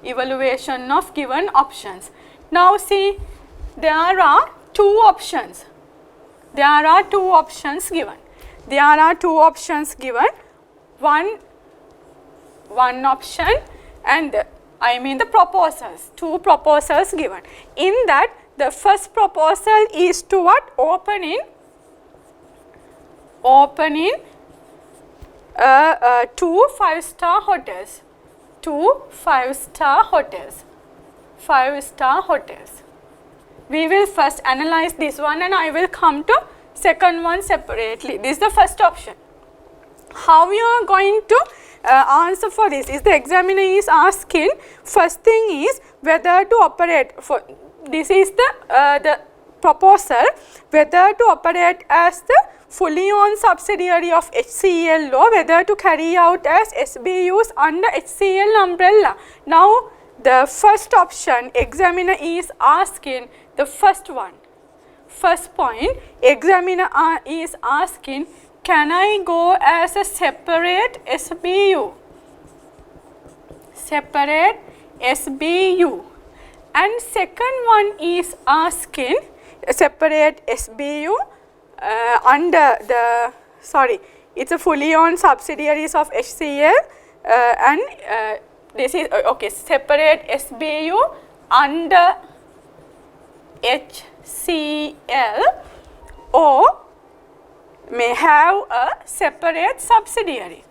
Evaluation of given options. Now see, there are 2 options. There are 2 options given. There are 2 options given. One option and I mean the proposals. 2 proposals given. In that, the first proposal is to what? Opening 2 5-star hotels. 2 5-star hotels. 5-star hotels. We will first analyze this one and I will come to second one separately. This is the first option. How you are going to answer for this? Is the examiner is asking, first thing is whether to operate for, this is the proposal, whether to operate as the fully owned subsidiary of HCL or whether to carry out as SBUs under HCL umbrella. Now the first option, examiner is asking the first one. First point, examiner is asking, can I go as a separate SBU? Separate SBU. And second one is asking, separate SBU under the, sorry, it's a fully owned subsidiaries of HCL and this is, okay, separate SBU under HCL or may have a separate subsidiary.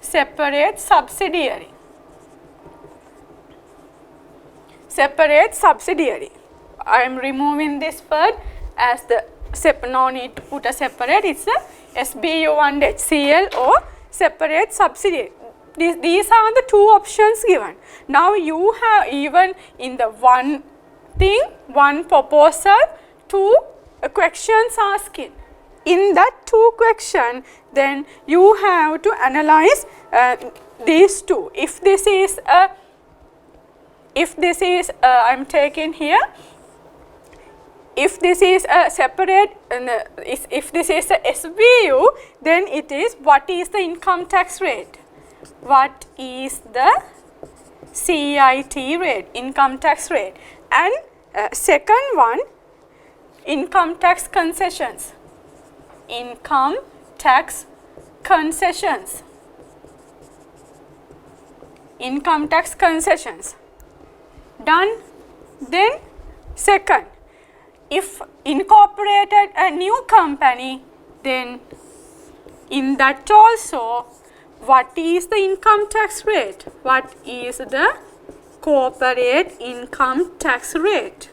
Separate subsidiary. Separate subsidiary. I am removing this word as the no need to put a separate, it's a SBU and HCL or separate subsidiary. These are the two options given. Now you have even in the one thing, one proposal, two questions asking. In that two question, then you have to analyze these two. If this is a, I am taking here, if this is a separate, if this is a SBU, then it is what is the income tax rate? What is the CIT rate, income tax rate? And second one, income tax concessions. Income tax concessions. Income tax concessions. Done. Then second, if incorporated a new company, then in that also, what is the income tax rate? What is the corporate income tax rate?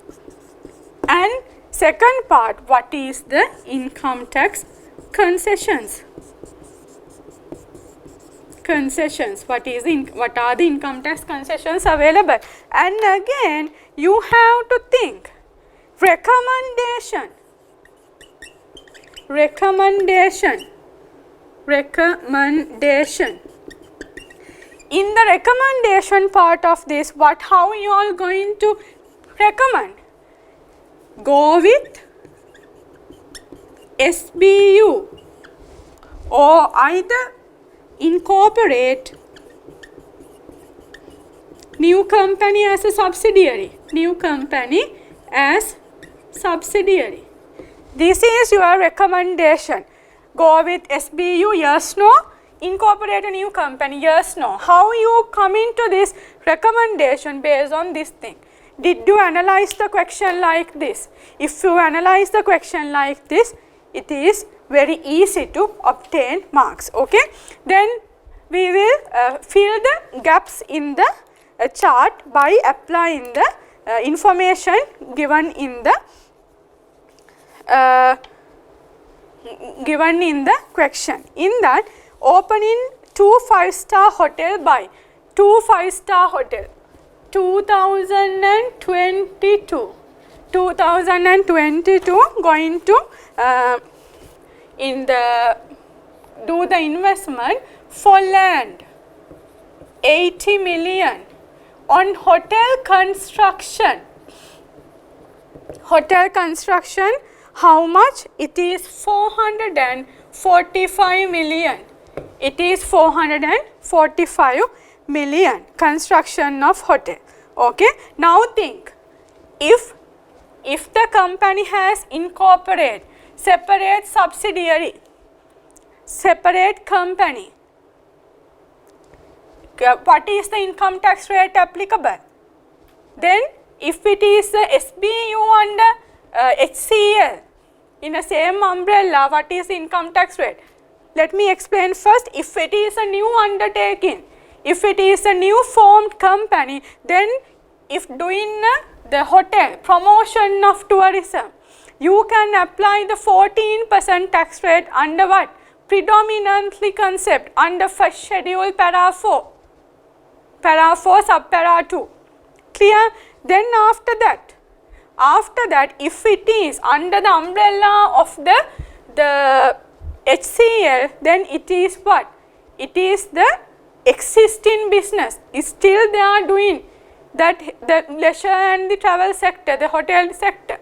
And second part, what is the income tax concessions? Concessions, what are the income tax concessions available? And again, you have to think, recommendation. In the recommendation part of this, how you are going to recommend? Go with SBU or either incorporate new company as a subsidiary. New company as subsidiary. This is your recommendation. Go with SBU, yes, no. Incorporate a new company, yes, no. How you come into this recommendation based on this thing? Did you analyze the question like this? If you analyze the question like this, it is very easy to obtain marks, okay? Then we will fill the gaps in the chart by applying the information given in the question. In that, opening 2 5-star hotel by 2 5-star hotel 2022 going to do the investment for land 80 million on hotel construction. Hotel construction, how much? It is 445 million. It is 445 million construction of hotel. Okay. Now think, if the company has incorporated separate subsidiary, separate company, what is the income tax rate applicable? Then if it is the SBU under HCL in the same umbrella, what is the income tax rate? Let me explain first. If it is a new undertaking, if it is a new formed company, then if doing the hotel promotion of tourism, you can apply the 14% tax rate under what? Predominantly concept under first schedule para 4. Para 4 subpara 2. Clear? Then after that, if it is under the umbrella of the HCL, then it is what? It is the existing business. Still they are doing that, the leisure and the travel sector, the hotel sector.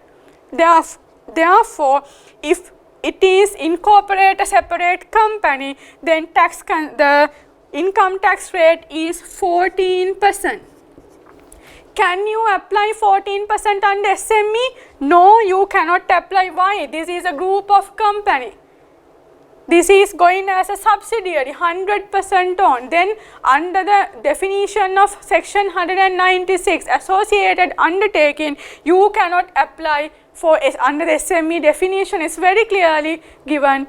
Therefore, if it is incorporate a separate company, then the income tax rate is 14%. Can you apply 14% under SME? No, you cannot apply. Why? This is a group of company. This is going as a subsidiary, 100% on. Then under the definition of section 196, associated undertaking, you cannot apply for under the SME definition. Is very clearly given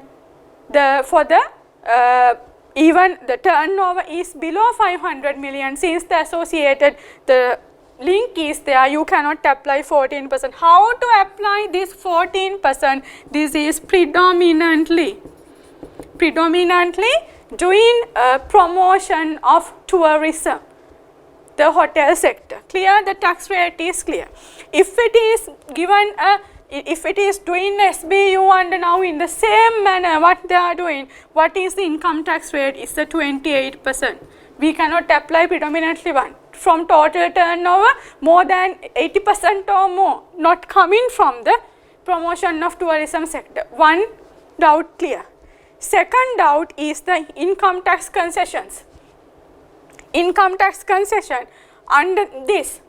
even the turnover is below 500 million. Since the associated, the link is there, you cannot apply 14%. How to apply this 14%? This is predominantly doing a promotion of tourism, the hotel sector. Clear? The tax rate is clear. If it is given if it is doing SBU under now in the same manner what they are doing, what is the income tax rate? Is the 28%. We cannot apply predominantly one. From total turnover, more than 80% or more not coming from the promotion of tourism sector. One doubt clear. Second doubt is the income tax concessions. Income tax concession under this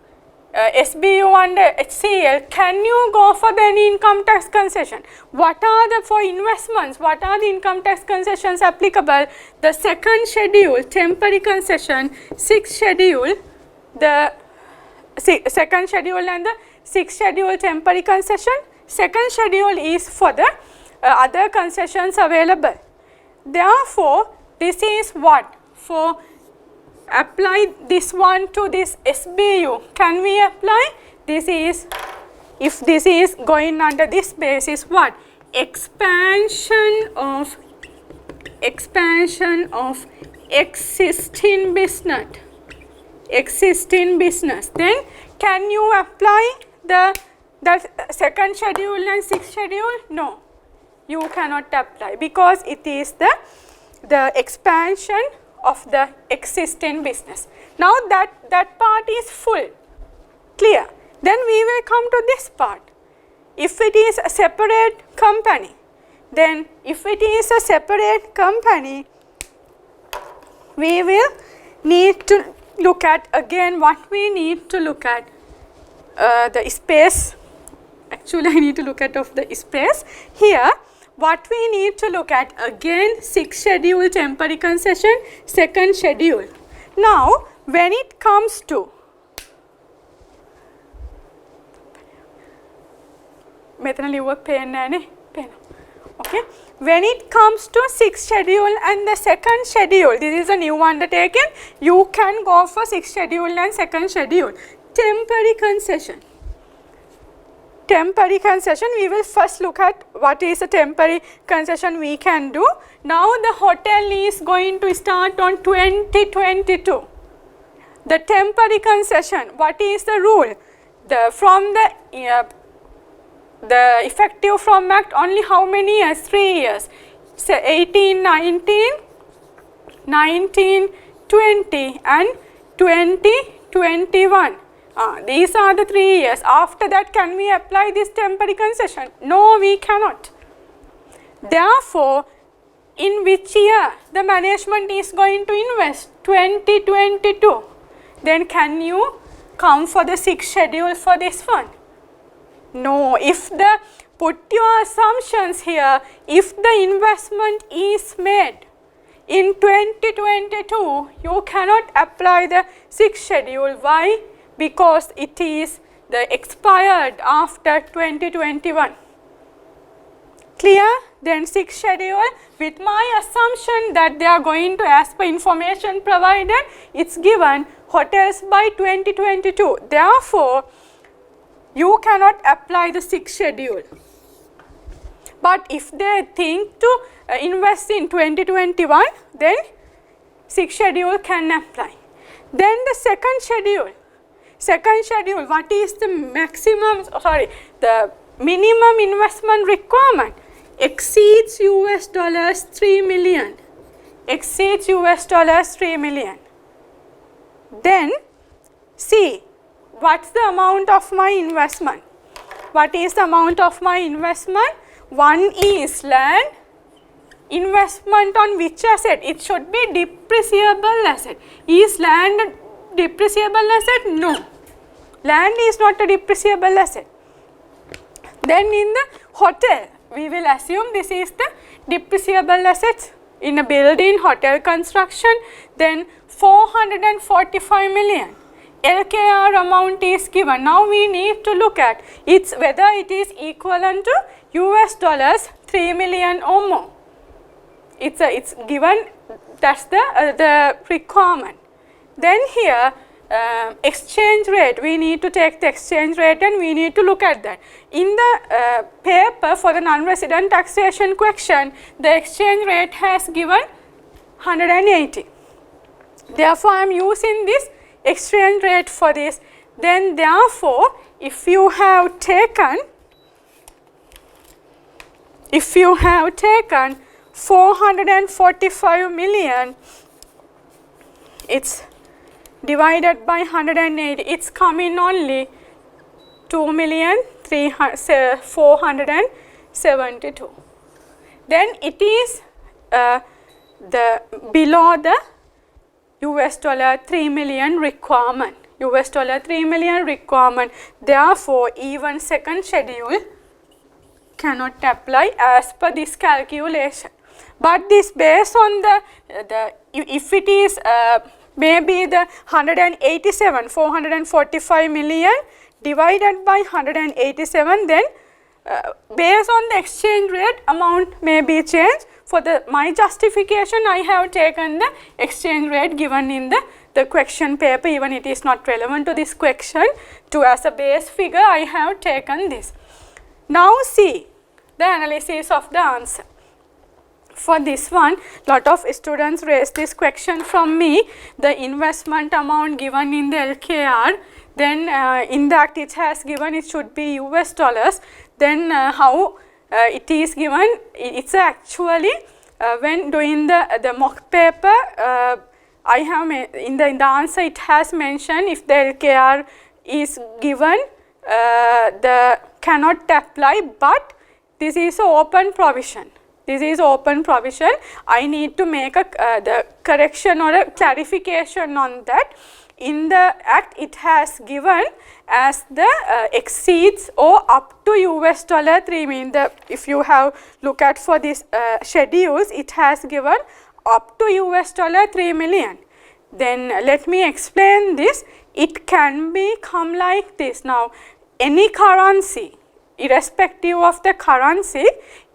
SBU under HCL, can you go for the income tax concession? What are the, for investments, what are the income tax concessions applicable? The second schedule, temporary concession, sixth schedule, the second schedule and the sixth schedule temporary concession. Second schedule is for the other concessions available. Therefore, this is what? For apply this one to this SBU. Can we apply? This is, if this is going under this basis, what? Expansion of existing business. Then can you apply the second schedule and sixth schedule? No, you cannot apply because it is the expansion of the existing business. Now that part is full. Clear? Then we will come to this part. If it is a separate company, then if it is a separate company, we will need to look at again what we need to look at the space. Actually, I need to look at of the space here. What we need to look at again, sixth schedule temporary concession, second schedule. Now, when it comes to okay, when it comes to sixth schedule and the second schedule, this is a new undertaking, you can go for sixth schedule and second schedule. Temporary concession. Temporary concession, we will first look at what is a temporary concession we can do. Now the hotel is going to start on 2022. The temporary concession, what is the rule? From the effective from Act only how many years? 3 years. So 18, 19, 19, 20 and 2021. These are the 3 years. After that, can we apply this temporary concession? No, we cannot. Therefore, in which year the management is going to invest? 2022. Then can you come for the sixth schedule for this one? No. If put your assumptions here, if the investment is made in 2022, you cannot apply the sixth schedule. Why? Because it is the expired after 2021. Clear? Then sixth schedule, with my assumption that they are going to, as per information provided, it's given hotels by 2022. Therefore, you cannot apply the sixth schedule. But if they think to invest in 2021, then 6th schedule can apply. Then the second schedule, what is the the minimum investment requirement? Exceeds $3 million. Exceeds $3 million. Then see, what's the amount of my investment? What is the amount of my investment? One is land. Investment on which asset? It should be depreciable asset. Is land a depreciable asset? No. Land is not a depreciable asset. Then in the hotel, we will assume this is the depreciable assets. In a building, hotel construction, then 445 million. LKR amount is given. Now we need to look at whether it is equivalent to $3 million or more. It's given, that's the requirement. Then here exchange rate, we need to take the exchange rate and we need to look at that. In the paper for the non-resident taxation question, the exchange rate has given 180. Therefore, I am using this exchange rate for this. Then therefore, if you have taken 445 million, it's divided by 180, it's coming only 2,472. Then it is below the $3 million requirement. $3 million requirement. Therefore, even second schedule cannot apply as per this calculation. But this based on if it is maybe the 445 million divided by 187, then based on the exchange rate amount may be changed. For my justification, I have taken the exchange rate given in the question paper, even it is not relevant to this question. As a base figure, I have taken this. Now see the analysis of the answer. For this one, lot of students raised this question from me, the investment amount given in the LKR, then in that it has given it should be US dollars, then how it is given, it's actually when doing the mock paper, I have in the answer it has mentioned if the LKR is given, the cannot apply, but this is an open provision. This is open provision. I need to make the correction or a clarification on that. In the act, it has given as the exceeds or up to $3 million. If you have look at for this schedules, it has given up to $3 million. Then let me explain this. It can be come like this. Now, any currency, irrespective of the currency,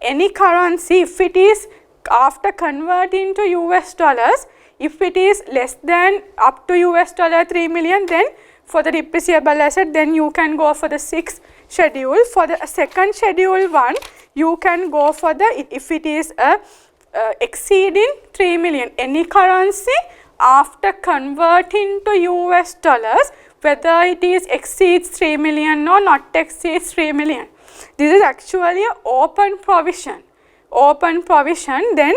any currency, if it is after converting to US dollars, if it is less than up to $3 million, then for the depreciable asset, then you can go for the 6th schedule. For the second schedule one, you can go for the, if it is exceeding 3 million, any currency after converting to US dollars, whether it is exceeds 3 million or not exceeds 3 million. This is actually an open provision. Open provision. Then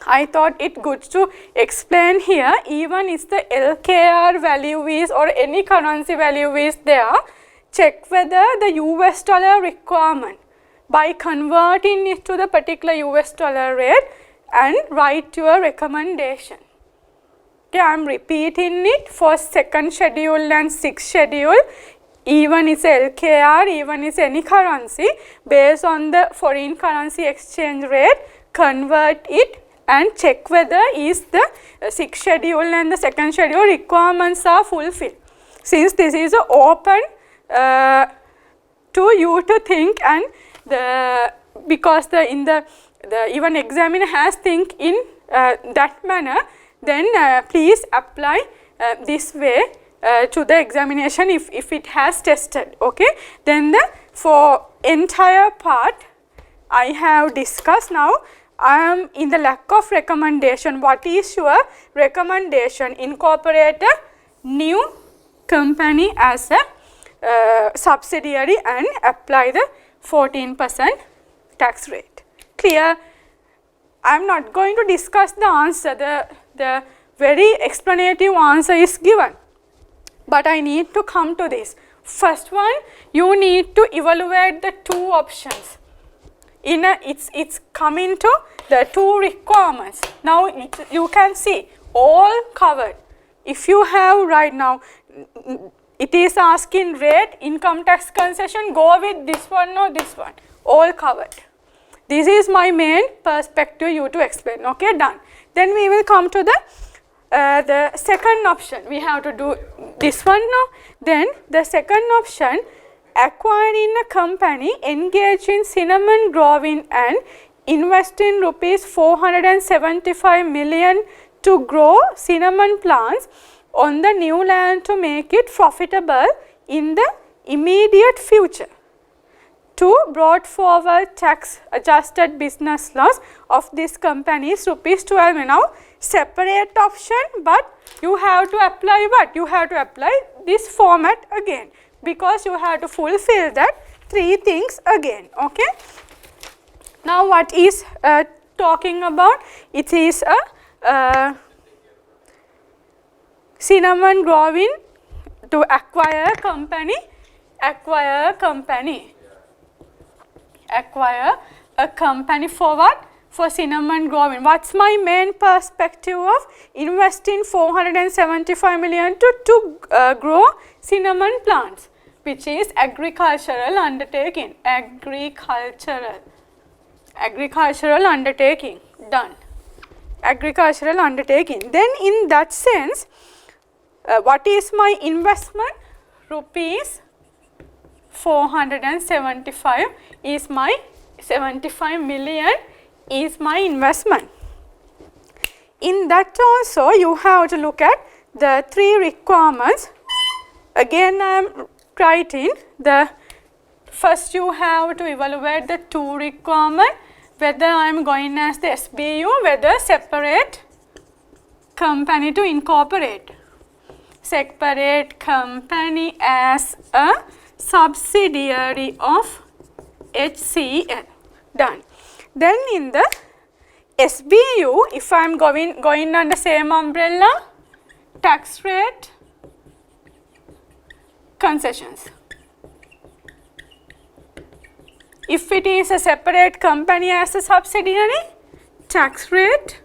I thought it good to explain here, even if the LKR value is or any currency value is there, check whether the US dollar requirement by converting it to the particular US dollar rate and write your recommendation. Okay, I am repeating it for second schedule and 6th schedule. Even it's LKR, even it's any currency, based on the foreign currency exchange rate, convert it and check whether is the 6th schedule and the second schedule requirements are fulfilled. Since this is open to you to think, and because the even examiner has think in that manner, then please apply this way to the examination if it has tested. Okay, then the for entire part I have discussed. Now I am in the lack of recommendation. What is your recommendation? Incorporate a new company as a subsidiary and apply the 14% tax rate. Clear? I am not going to discuss the answer. The very explanative answer is given. But I need to come to this. First one, you need to evaluate the two options. It's coming to the two requirements. Now you can see all covered. If you have right now, it is asking rate, income tax concession, go with this one or this one. All covered. This is my main perspective you to explain. Okay, done. Then we will come to the second option. We have to do this one now. Then the second option, acquiring a company engaged in cinnamon growing and invest in rupees 475 million to grow cinnamon plants on the new land to make it profitable in the immediate future. To brought forward tax adjusted business loss of this company is rupees 12 million. Now separate option, but you have to apply what? You have to apply this format again, because you have to fulfill that three things again. Okay. Now what is talking about? It is a cinnamon growing to acquire a company, for what? For cinnamon growing. What's my main perspective of investing 475 million to grow cinnamon plants, which is agricultural undertaking. Agricultural undertaking. Done. Agricultural undertaking. Then in that sense, what is my investment? Rupees 475 is my 75 million is my investment. In that also you have to look at the three requirements. Again I am writing the first, you have to evaluate the two requirements, whether I am going as the SBU, whether separate company to incorporate. Separate company as a subsidiary of HCL. Done. Then in the SBU, if I am going under same umbrella, tax rate, concessions. If it is a separate company as a subsidiary, tax rate,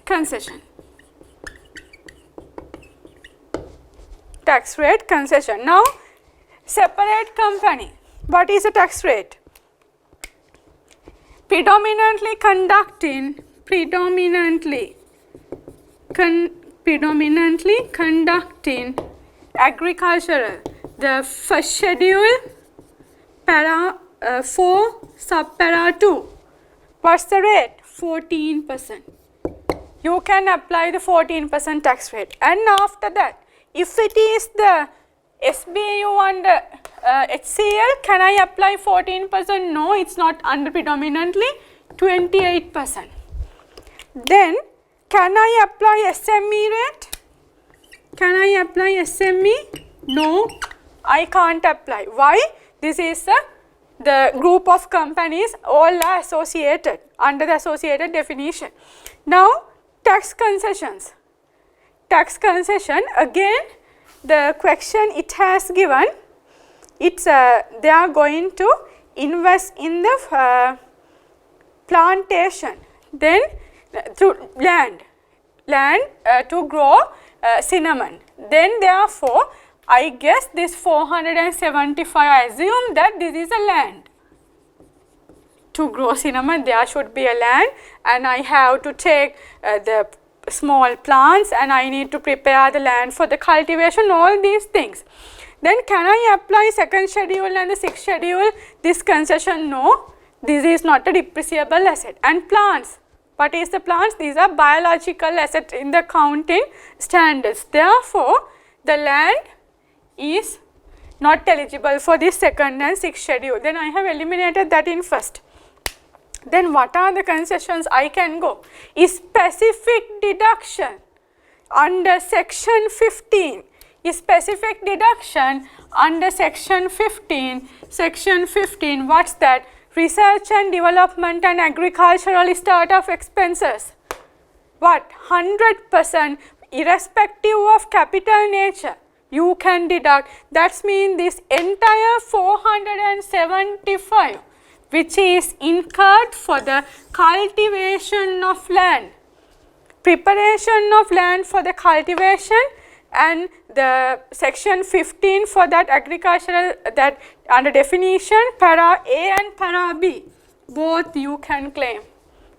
concession. Tax rate, concession. Now separate company. What is the tax rate? Predominantly conducting agricultural. The first schedule, para 4, subpara 2. What's the rate? 14%. You can apply the 14% tax rate. And after that, if it is the SBU under HCL, can I apply 14%? No, it's not under predominantly, 28%. Then, can I apply SME rate? Can I apply SME? No, I can't apply. Why? This is the group of companies, all are associated under the associated definition. Now, tax concessions. Tax concession, again the question it has given, it's they are going to invest in the plantation, then to land to grow cinnamon. Then therefore, I guess this 475, I assume that this is a land. To grow cinnamon, there should be a land, and I have to take the small plants, and I need to prepare the land for the cultivation, all these things. Then can I apply second schedule and the sixth schedule this concession? No, this is not a depreciable asset. And plants, what is the plants? These are biological assets in the accounting standards. Therefore, the land is not eligible for this second and sixth schedule. Then I have eliminated that in first. Then what are the concessions I can go? Is specific deduction under section 15. Is specific deduction under section 15. Section 15, what's that? Research and development and agricultural startup expenses. What? 100% irrespective of capital nature. You can deduct. That means this entire 475 which is incurred for the cultivation of land, preparation of land for the cultivation, and the section 15 for that agricultural, that under definition para A and para B, both you can claim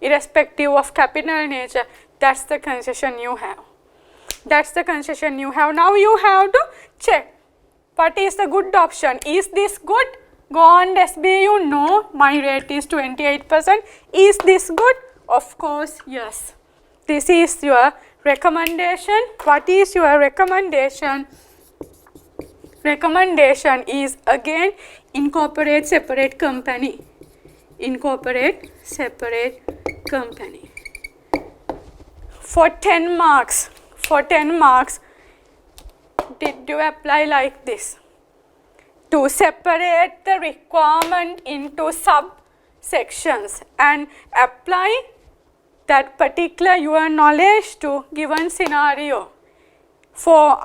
irrespective of capital nature. That's the concession you have. That's the concession you have. Now you have to check what is the good option. Is this good? Go on SBU. No, my rate is 28%. Is this good? Of course, yes. This is your recommendation. What is your recommendation? Recommendation is again incorporate separate company. Incorporate separate company. For 10 marks. For 10 marks, did you apply like this? To separate the requirement into subsections and apply that particular your knowledge to given scenario. For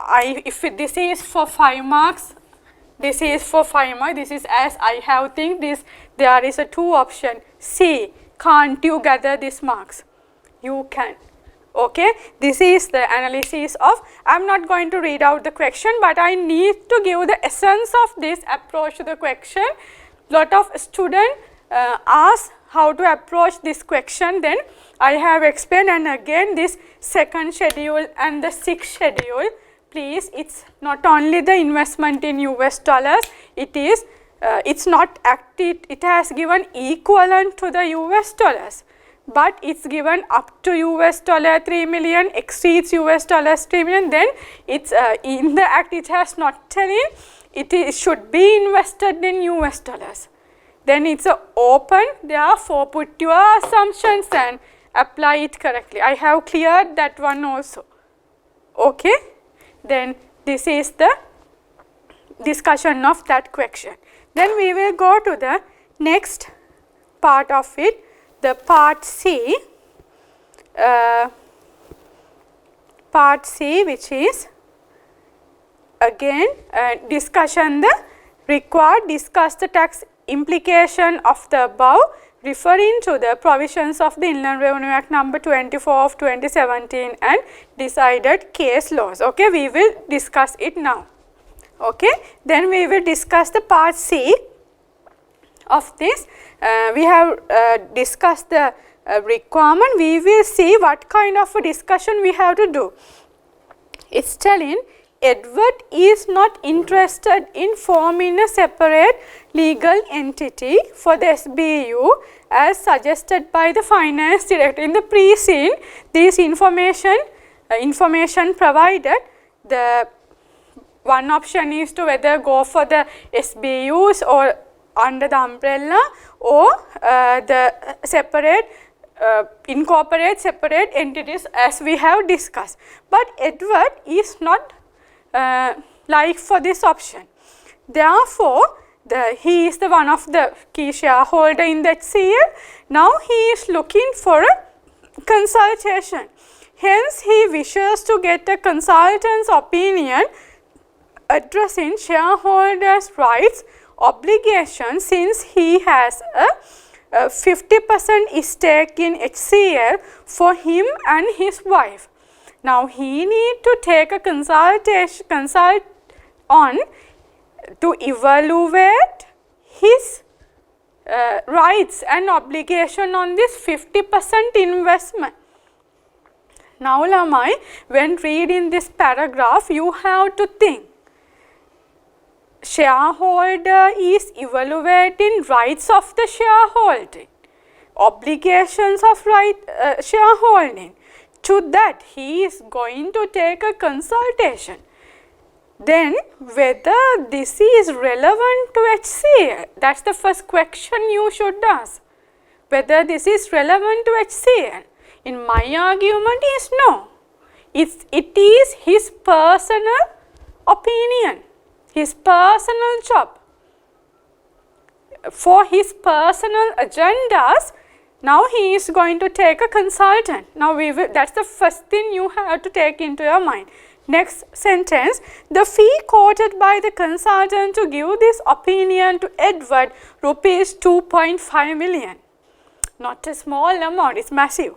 if this is for 5 marks, this is for 5 marks, this is as I have think this, there is a 2 option. C, can't you gather these marks? You can. Okay, this is the analysis of, I am not going to read out the question, but I need to give the essence of this approach to the question. Lot of students ask how to approach this question, then I have explained, and again this second schedule and the sixth schedule, please, it's not only the investment in US dollars, it is, it's not active, it has given equivalent to the US dollars. But it's given up to US dollar 3 million, exceeds US dollars 3 million, then it's in the act it has not telling it should be invested in US dollars. Then it's open, therefore put your assumptions and apply it correctly. I have cleared that one also. Okay, then this is the discussion of that question. Then we will go to the next part of it. The part C, which is again discussion the required, discuss the tax implication of the above, referring to the provisions of the Inland Revenue Act number 24 of 2017 and decided case laws. Okay, we will discuss it now. Okay, then we will discuss the part C of this. We have discussed the requirement. We will see what kind of a discussion we have to do. It's telling Edward is not interested in forming a separate legal entity for the SBU as suggested by the finance director. In the pre-scene, this information provided, the one option is to whether go for the SBUs or under the umbrella, or the separate incorporate separate entities as we have discussed. But Edward is not like for this option. Therefore, he is the one of the key shareholder in that HCL. Now he is looking for a consultation. Hence, he wishes to get a consultant's opinion addressing shareholders' rights obligation, since he has a 50% stake in HCL for him and his wife. Now he need to take a consult on to evaluate his rights and obligation on this 50% investment. Now Lamai, when reading this paragraph, you have to think. Shareholder is evaluating rights of the shareholding, obligations of shareholding. To that, he is going to take a consultation. then whether this is relevant to HCL. That's the first question you should ask. Whether this is relevant to HCL. In my argument is no. It is his personal opinion, his personal job. For his personal agendas, now he is going to take a consultant. Now that's the first thing you have to take into your mind. Next sentence, the fee quoted by the consultant to give this opinion to Edward, rupees 2.5 million. Not a small amount, it's massive.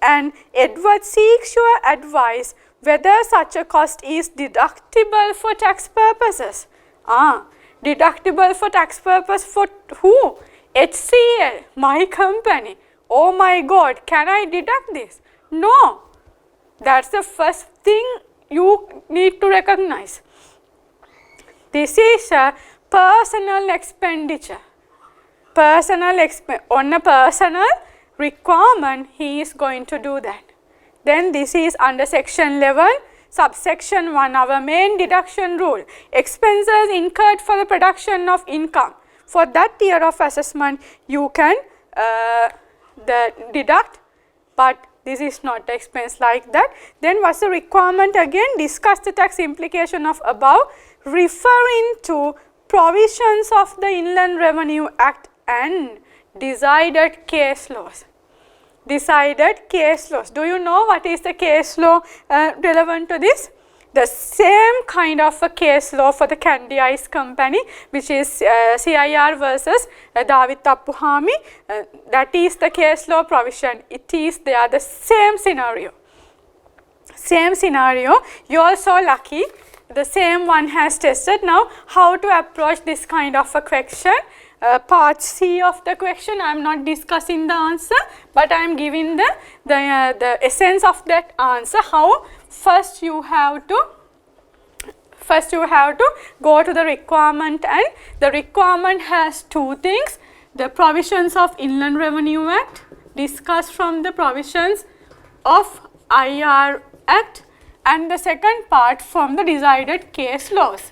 And Edward seeks your advice whether such a cost is deductible for tax purposes. Deductible for tax purpose for who? HCL, my company. Oh my God, can I deduct this? No. That's the first thing you need to recognize. This is a personal expenditure. On a personal requirement, he is going to do that. Then this is under section 11, subsection 1, our main deduction rule. Expenses incurred for the production of income. For that year of assessment, you can deduct, but this is not expense like that. Then what's the requirement again? Discuss the tax implication of above, referring to provisions of the Inland Revenue Act and decided case laws. Decided case laws. Do you know what is the case law relevant to this? The same kind of a case law for the Candy Ice Company, which is CIR versus David Tappuhami. That is the case law provision. They are the same scenario. Same scenario. You are so lucky. The same one has tested. Now, how to approach this kind of a question? Part C of the question, I am not discussing the answer, but I am giving the essence of that answer. How first you have to go to the requirement, and the requirement has two things: the provisions of Inland Revenue Act, discussed from the provisions of IR Act, and the second part from the decided case laws.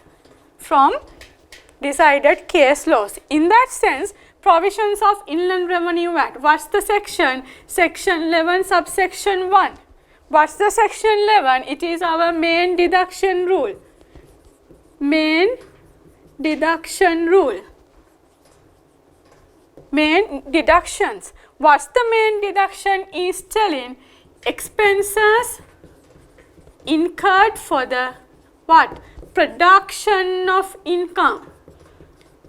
In that sense, provisions of Inland Revenue Act. What's the section? Section 11, subsection 1. What's the section 11? It is our main deduction rule. Main deduction rule. Main deductions. What's the main deduction is telling? Expenses incurred for the what? Production of income.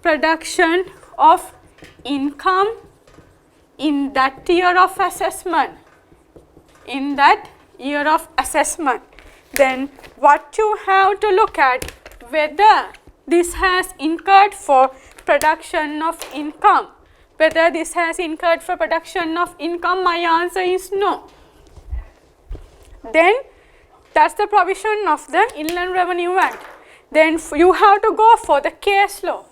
Production of income in that year of assessment. In that year of assessment. Then what you have to look at, whether this has incurred for production of income. Whether this has incurred for production of income, my answer is no. Then that's the provision of the Inland Revenue Act. Then you have to go for the case law.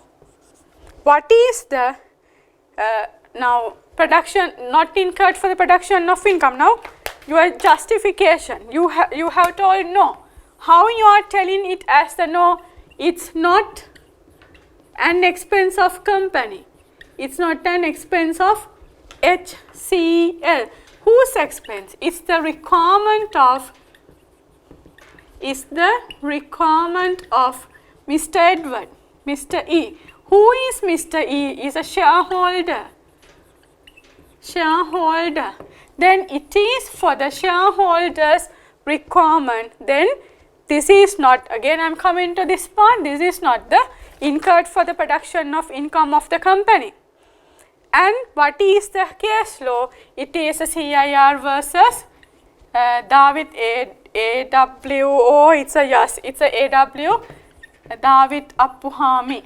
What is the now production not incurred for the production of income? Now your justification, you have told no. How you are telling it as the no? It's not an expense of company. It's not an expense of HCL. Whose expense? It's the requirement of Mr. Edward, Mr. E. Who is Mr. E? Is a shareholder. Then it is for the shareholders' requirement. Then this is not, again I am coming to this part, this is not the incurred for the production of income of the company. And what is the case law? It is a CIR versus David AW, it's a yes, it's a AW, David Appuhami,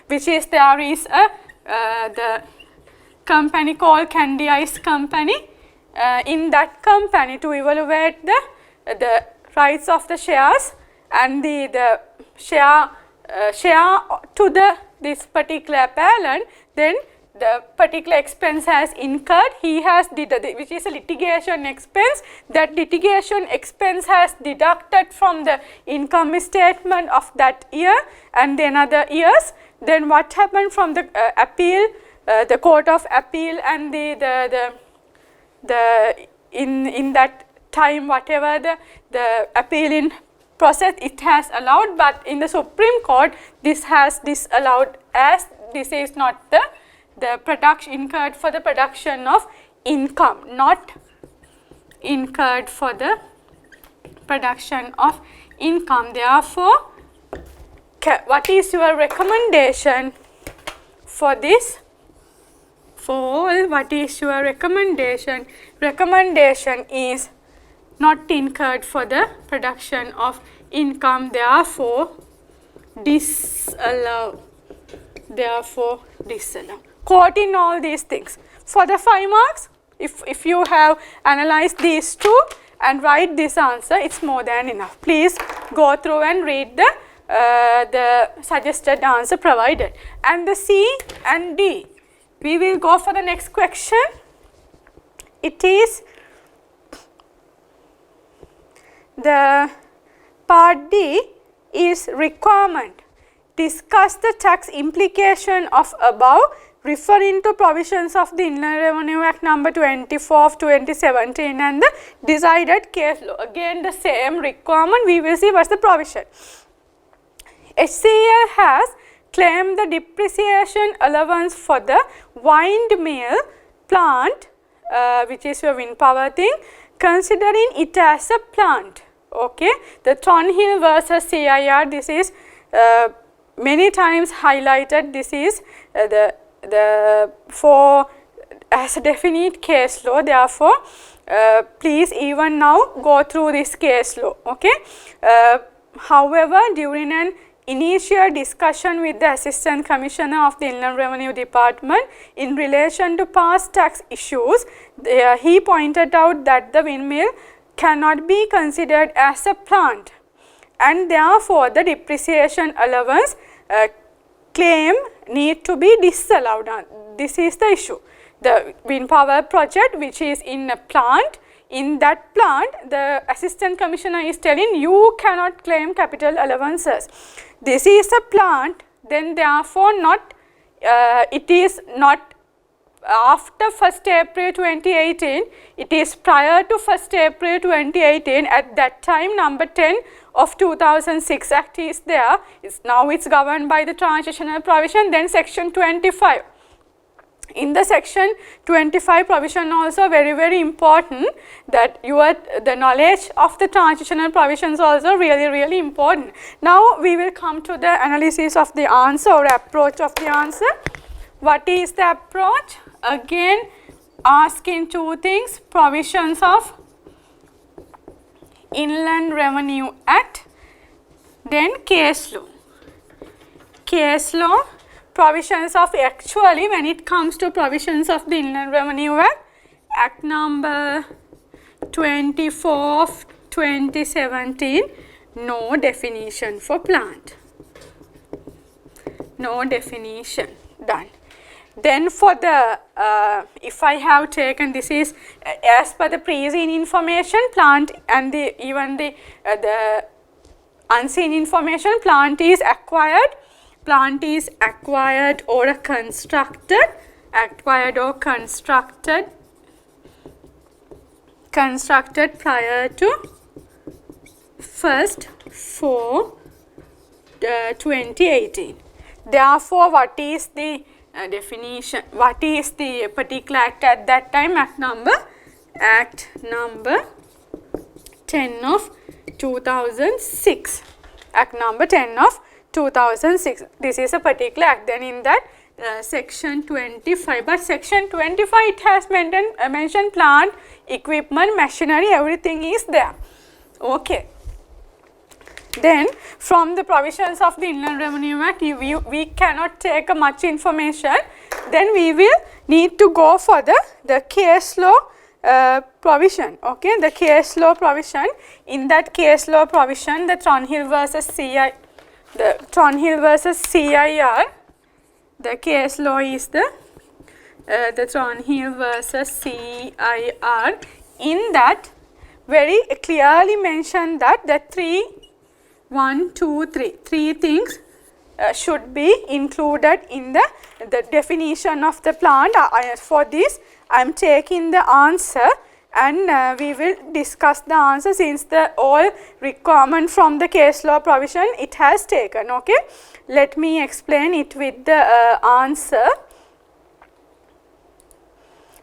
which is there is a the company called Candy Ice Company. In that company, to evaluate the rights of the shares and the share to this particular appellant, then the particular expense has incurred, he has which is a litigation expense, that litigation expense has deducted from the income statement of that year and then other years. Then what happened from the appeal, the court of appeal, and in that time whatever the appealing process it has allowed, but in the Supreme Court this has disallowed, as this is not the production incurred for the production of income, not incurred for the production of income. Therefore, what is your recommendation for this? For what is your recommendation? Recommendation is not incurred for the production of income, therefore disallow. Therefore disallow. Quoting all these things. For the 5 marks, if you have analyzed these two and write this answer, it's more than enough. Please go through and read the suggested answer provided. And the C and D, we will go for the next question. It is the part D is requirement. Discuss the tax implication of above, referring to provisions of the Inland Revenue Act number 24 of 2017 and the decided case law. Again the same requirement, we will see what's the provision. HCL has claimed the depreciation allowance for the windmill plant, which is a wind power thing, considering it as a plant. Okay, the Thornhill versus CIR, this is many times highlighted. This is for as a definite case law. Therefore, please even now go through this case law. Okay. However, during an initial discussion with the Assistant Commissioner of the Inland Revenue Department in relation to past tax issues, he pointed out that the windmill cannot be considered as a plant, and therefore the depreciation allowance claim need to be disallowed. This is the issue. The wind power project which is in a plant, in that plant the Assistant Commissioner is telling you cannot claim capital allowances. This is a plant, then therefore not it is not after 1st April 2018, it is prior to 1st April 2018. At that time number 10 of 2006 Act is there. Now it's governed by the transitional provision, then section 25. In the section 25 provision also very important, that the knowledge of the transitional provisions also really important. Now we will come to the analysis of the answer or approach of the answer. What is the approach? Again asking two things: provisions of Inland Revenue Act, then case law. Case law, provisions of, actually when it comes to provisions of the Inland Revenue Act, Act number 24 of 2017, no definition for plant. No definition, done. Then for the, if I have taken, this is as per the pre-seen information, plant and even the unseen information, plant is acquired or constructed, prior to 1st 4 2018. Therefore, what is the definition? What is the particular act at that time? Act number 10 of 2006. Act number 10 of 2006. This is a particular act. Then in that section 25, but section 25 it has mentioned plant, equipment, machinery, everything is there. Okay. Then from the provisions of the Inland Revenue Act, we cannot take much information. Then we will need to go for the case law provision. Okay, the case law provision. In that case law provision, the Thornhill versus CIR, the case law is the the Thornhill versus CIR. In that, very clearly mentioned that the three things should be included in the definition of the plant. For this, I am taking the answer, and we will discuss the answer since the all requirement from the case law provision it has taken. Okay, let me explain it with the answer.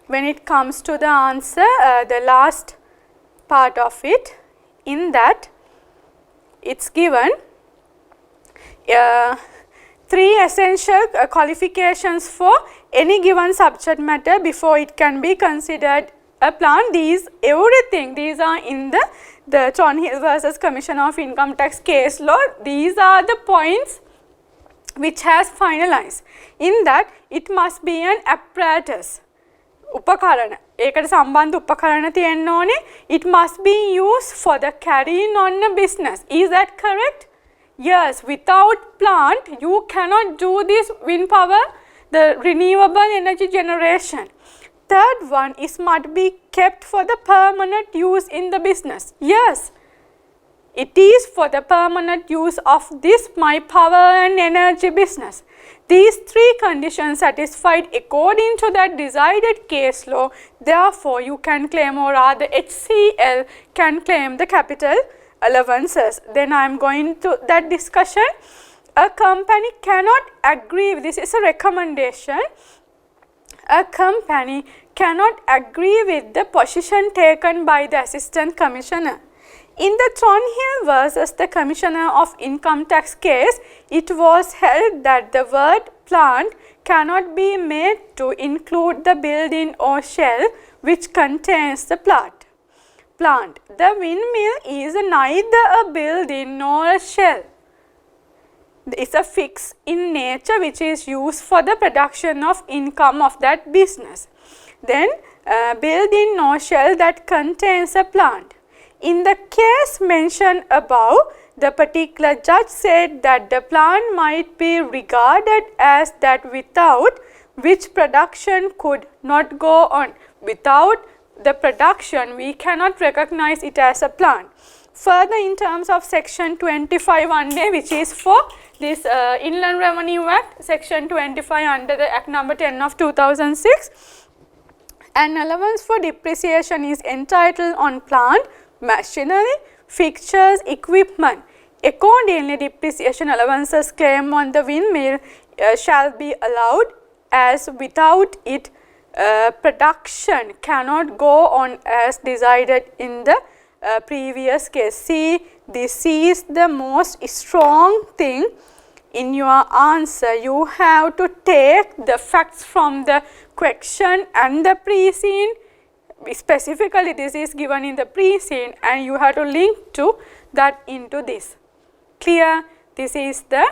When it comes to the answer, the last part of it, in that it's given three essential qualifications for any given subject matter before it can be considered a plant. These are in the Thornhill versus Commission of Income Tax case law. These are the points which has finalized. In that, it must be an apparatus. උපකරණ ඒකට සම්බන්ධ උපකරණ තියෙන්න ඕනේ. It must be used for the carrying on a business. Is that correct? Yes. Without plant you cannot do this wind power, the renewable energy generation. Third one is must be kept for the permanent use in the business. Yes, it is for the permanent use of this my power and energy business. These three conditions satisfied according to that decided case law, therefore you can claim, or rather HCL can claim the capital allowances. Then I am going to that discussion. A company cannot agree, this is a recommendation, a company cannot agree with the position taken by the Assistant Commissioner. In the Thornhill versus the Commissioner of Income Tax case, it was held that the word plant cannot be made to include the building or shell which contains the plant. The windmill is neither a building nor a shell. It's a fix in nature which is used for the production of income of that business. Then building nor shell that contains a plant. In the case mentioned above, the particular judge said that the plant might be regarded as that without which production could not go on. Without the production, we cannot recognize it as a plant. Further, in terms of section 25 1A, which is for this Inland Revenue Act, section 25 under the Act number 10 of 2006, an allowance for depreciation is entitled on plant, machinery, fixtures, equipment. Accordingly, depreciation allowances claimed on the windmill shall be allowed, as without it production cannot go on as decided in the previous case. See, this is the most strong thing in your answer. You have to take the facts from the question and the pre-scene. Specifically, this is given in the pre-scene, and you have to link to that into this. Clear? This is the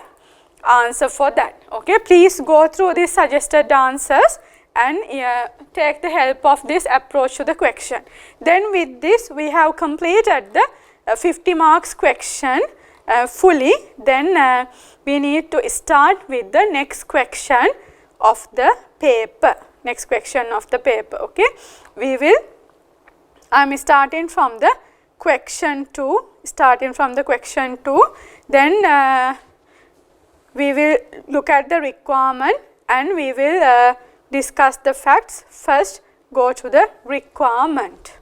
answer for that. Okay, please go through these suggested answers and take the help of this approach to the question. Then with this, we have completed the 50 marks question fully. Then we need to start with the next question of the paper. Next question of the paper. Okay, I am starting from the question 2. Then we will look at the requirement and we will discuss the facts. First, go to the requirement.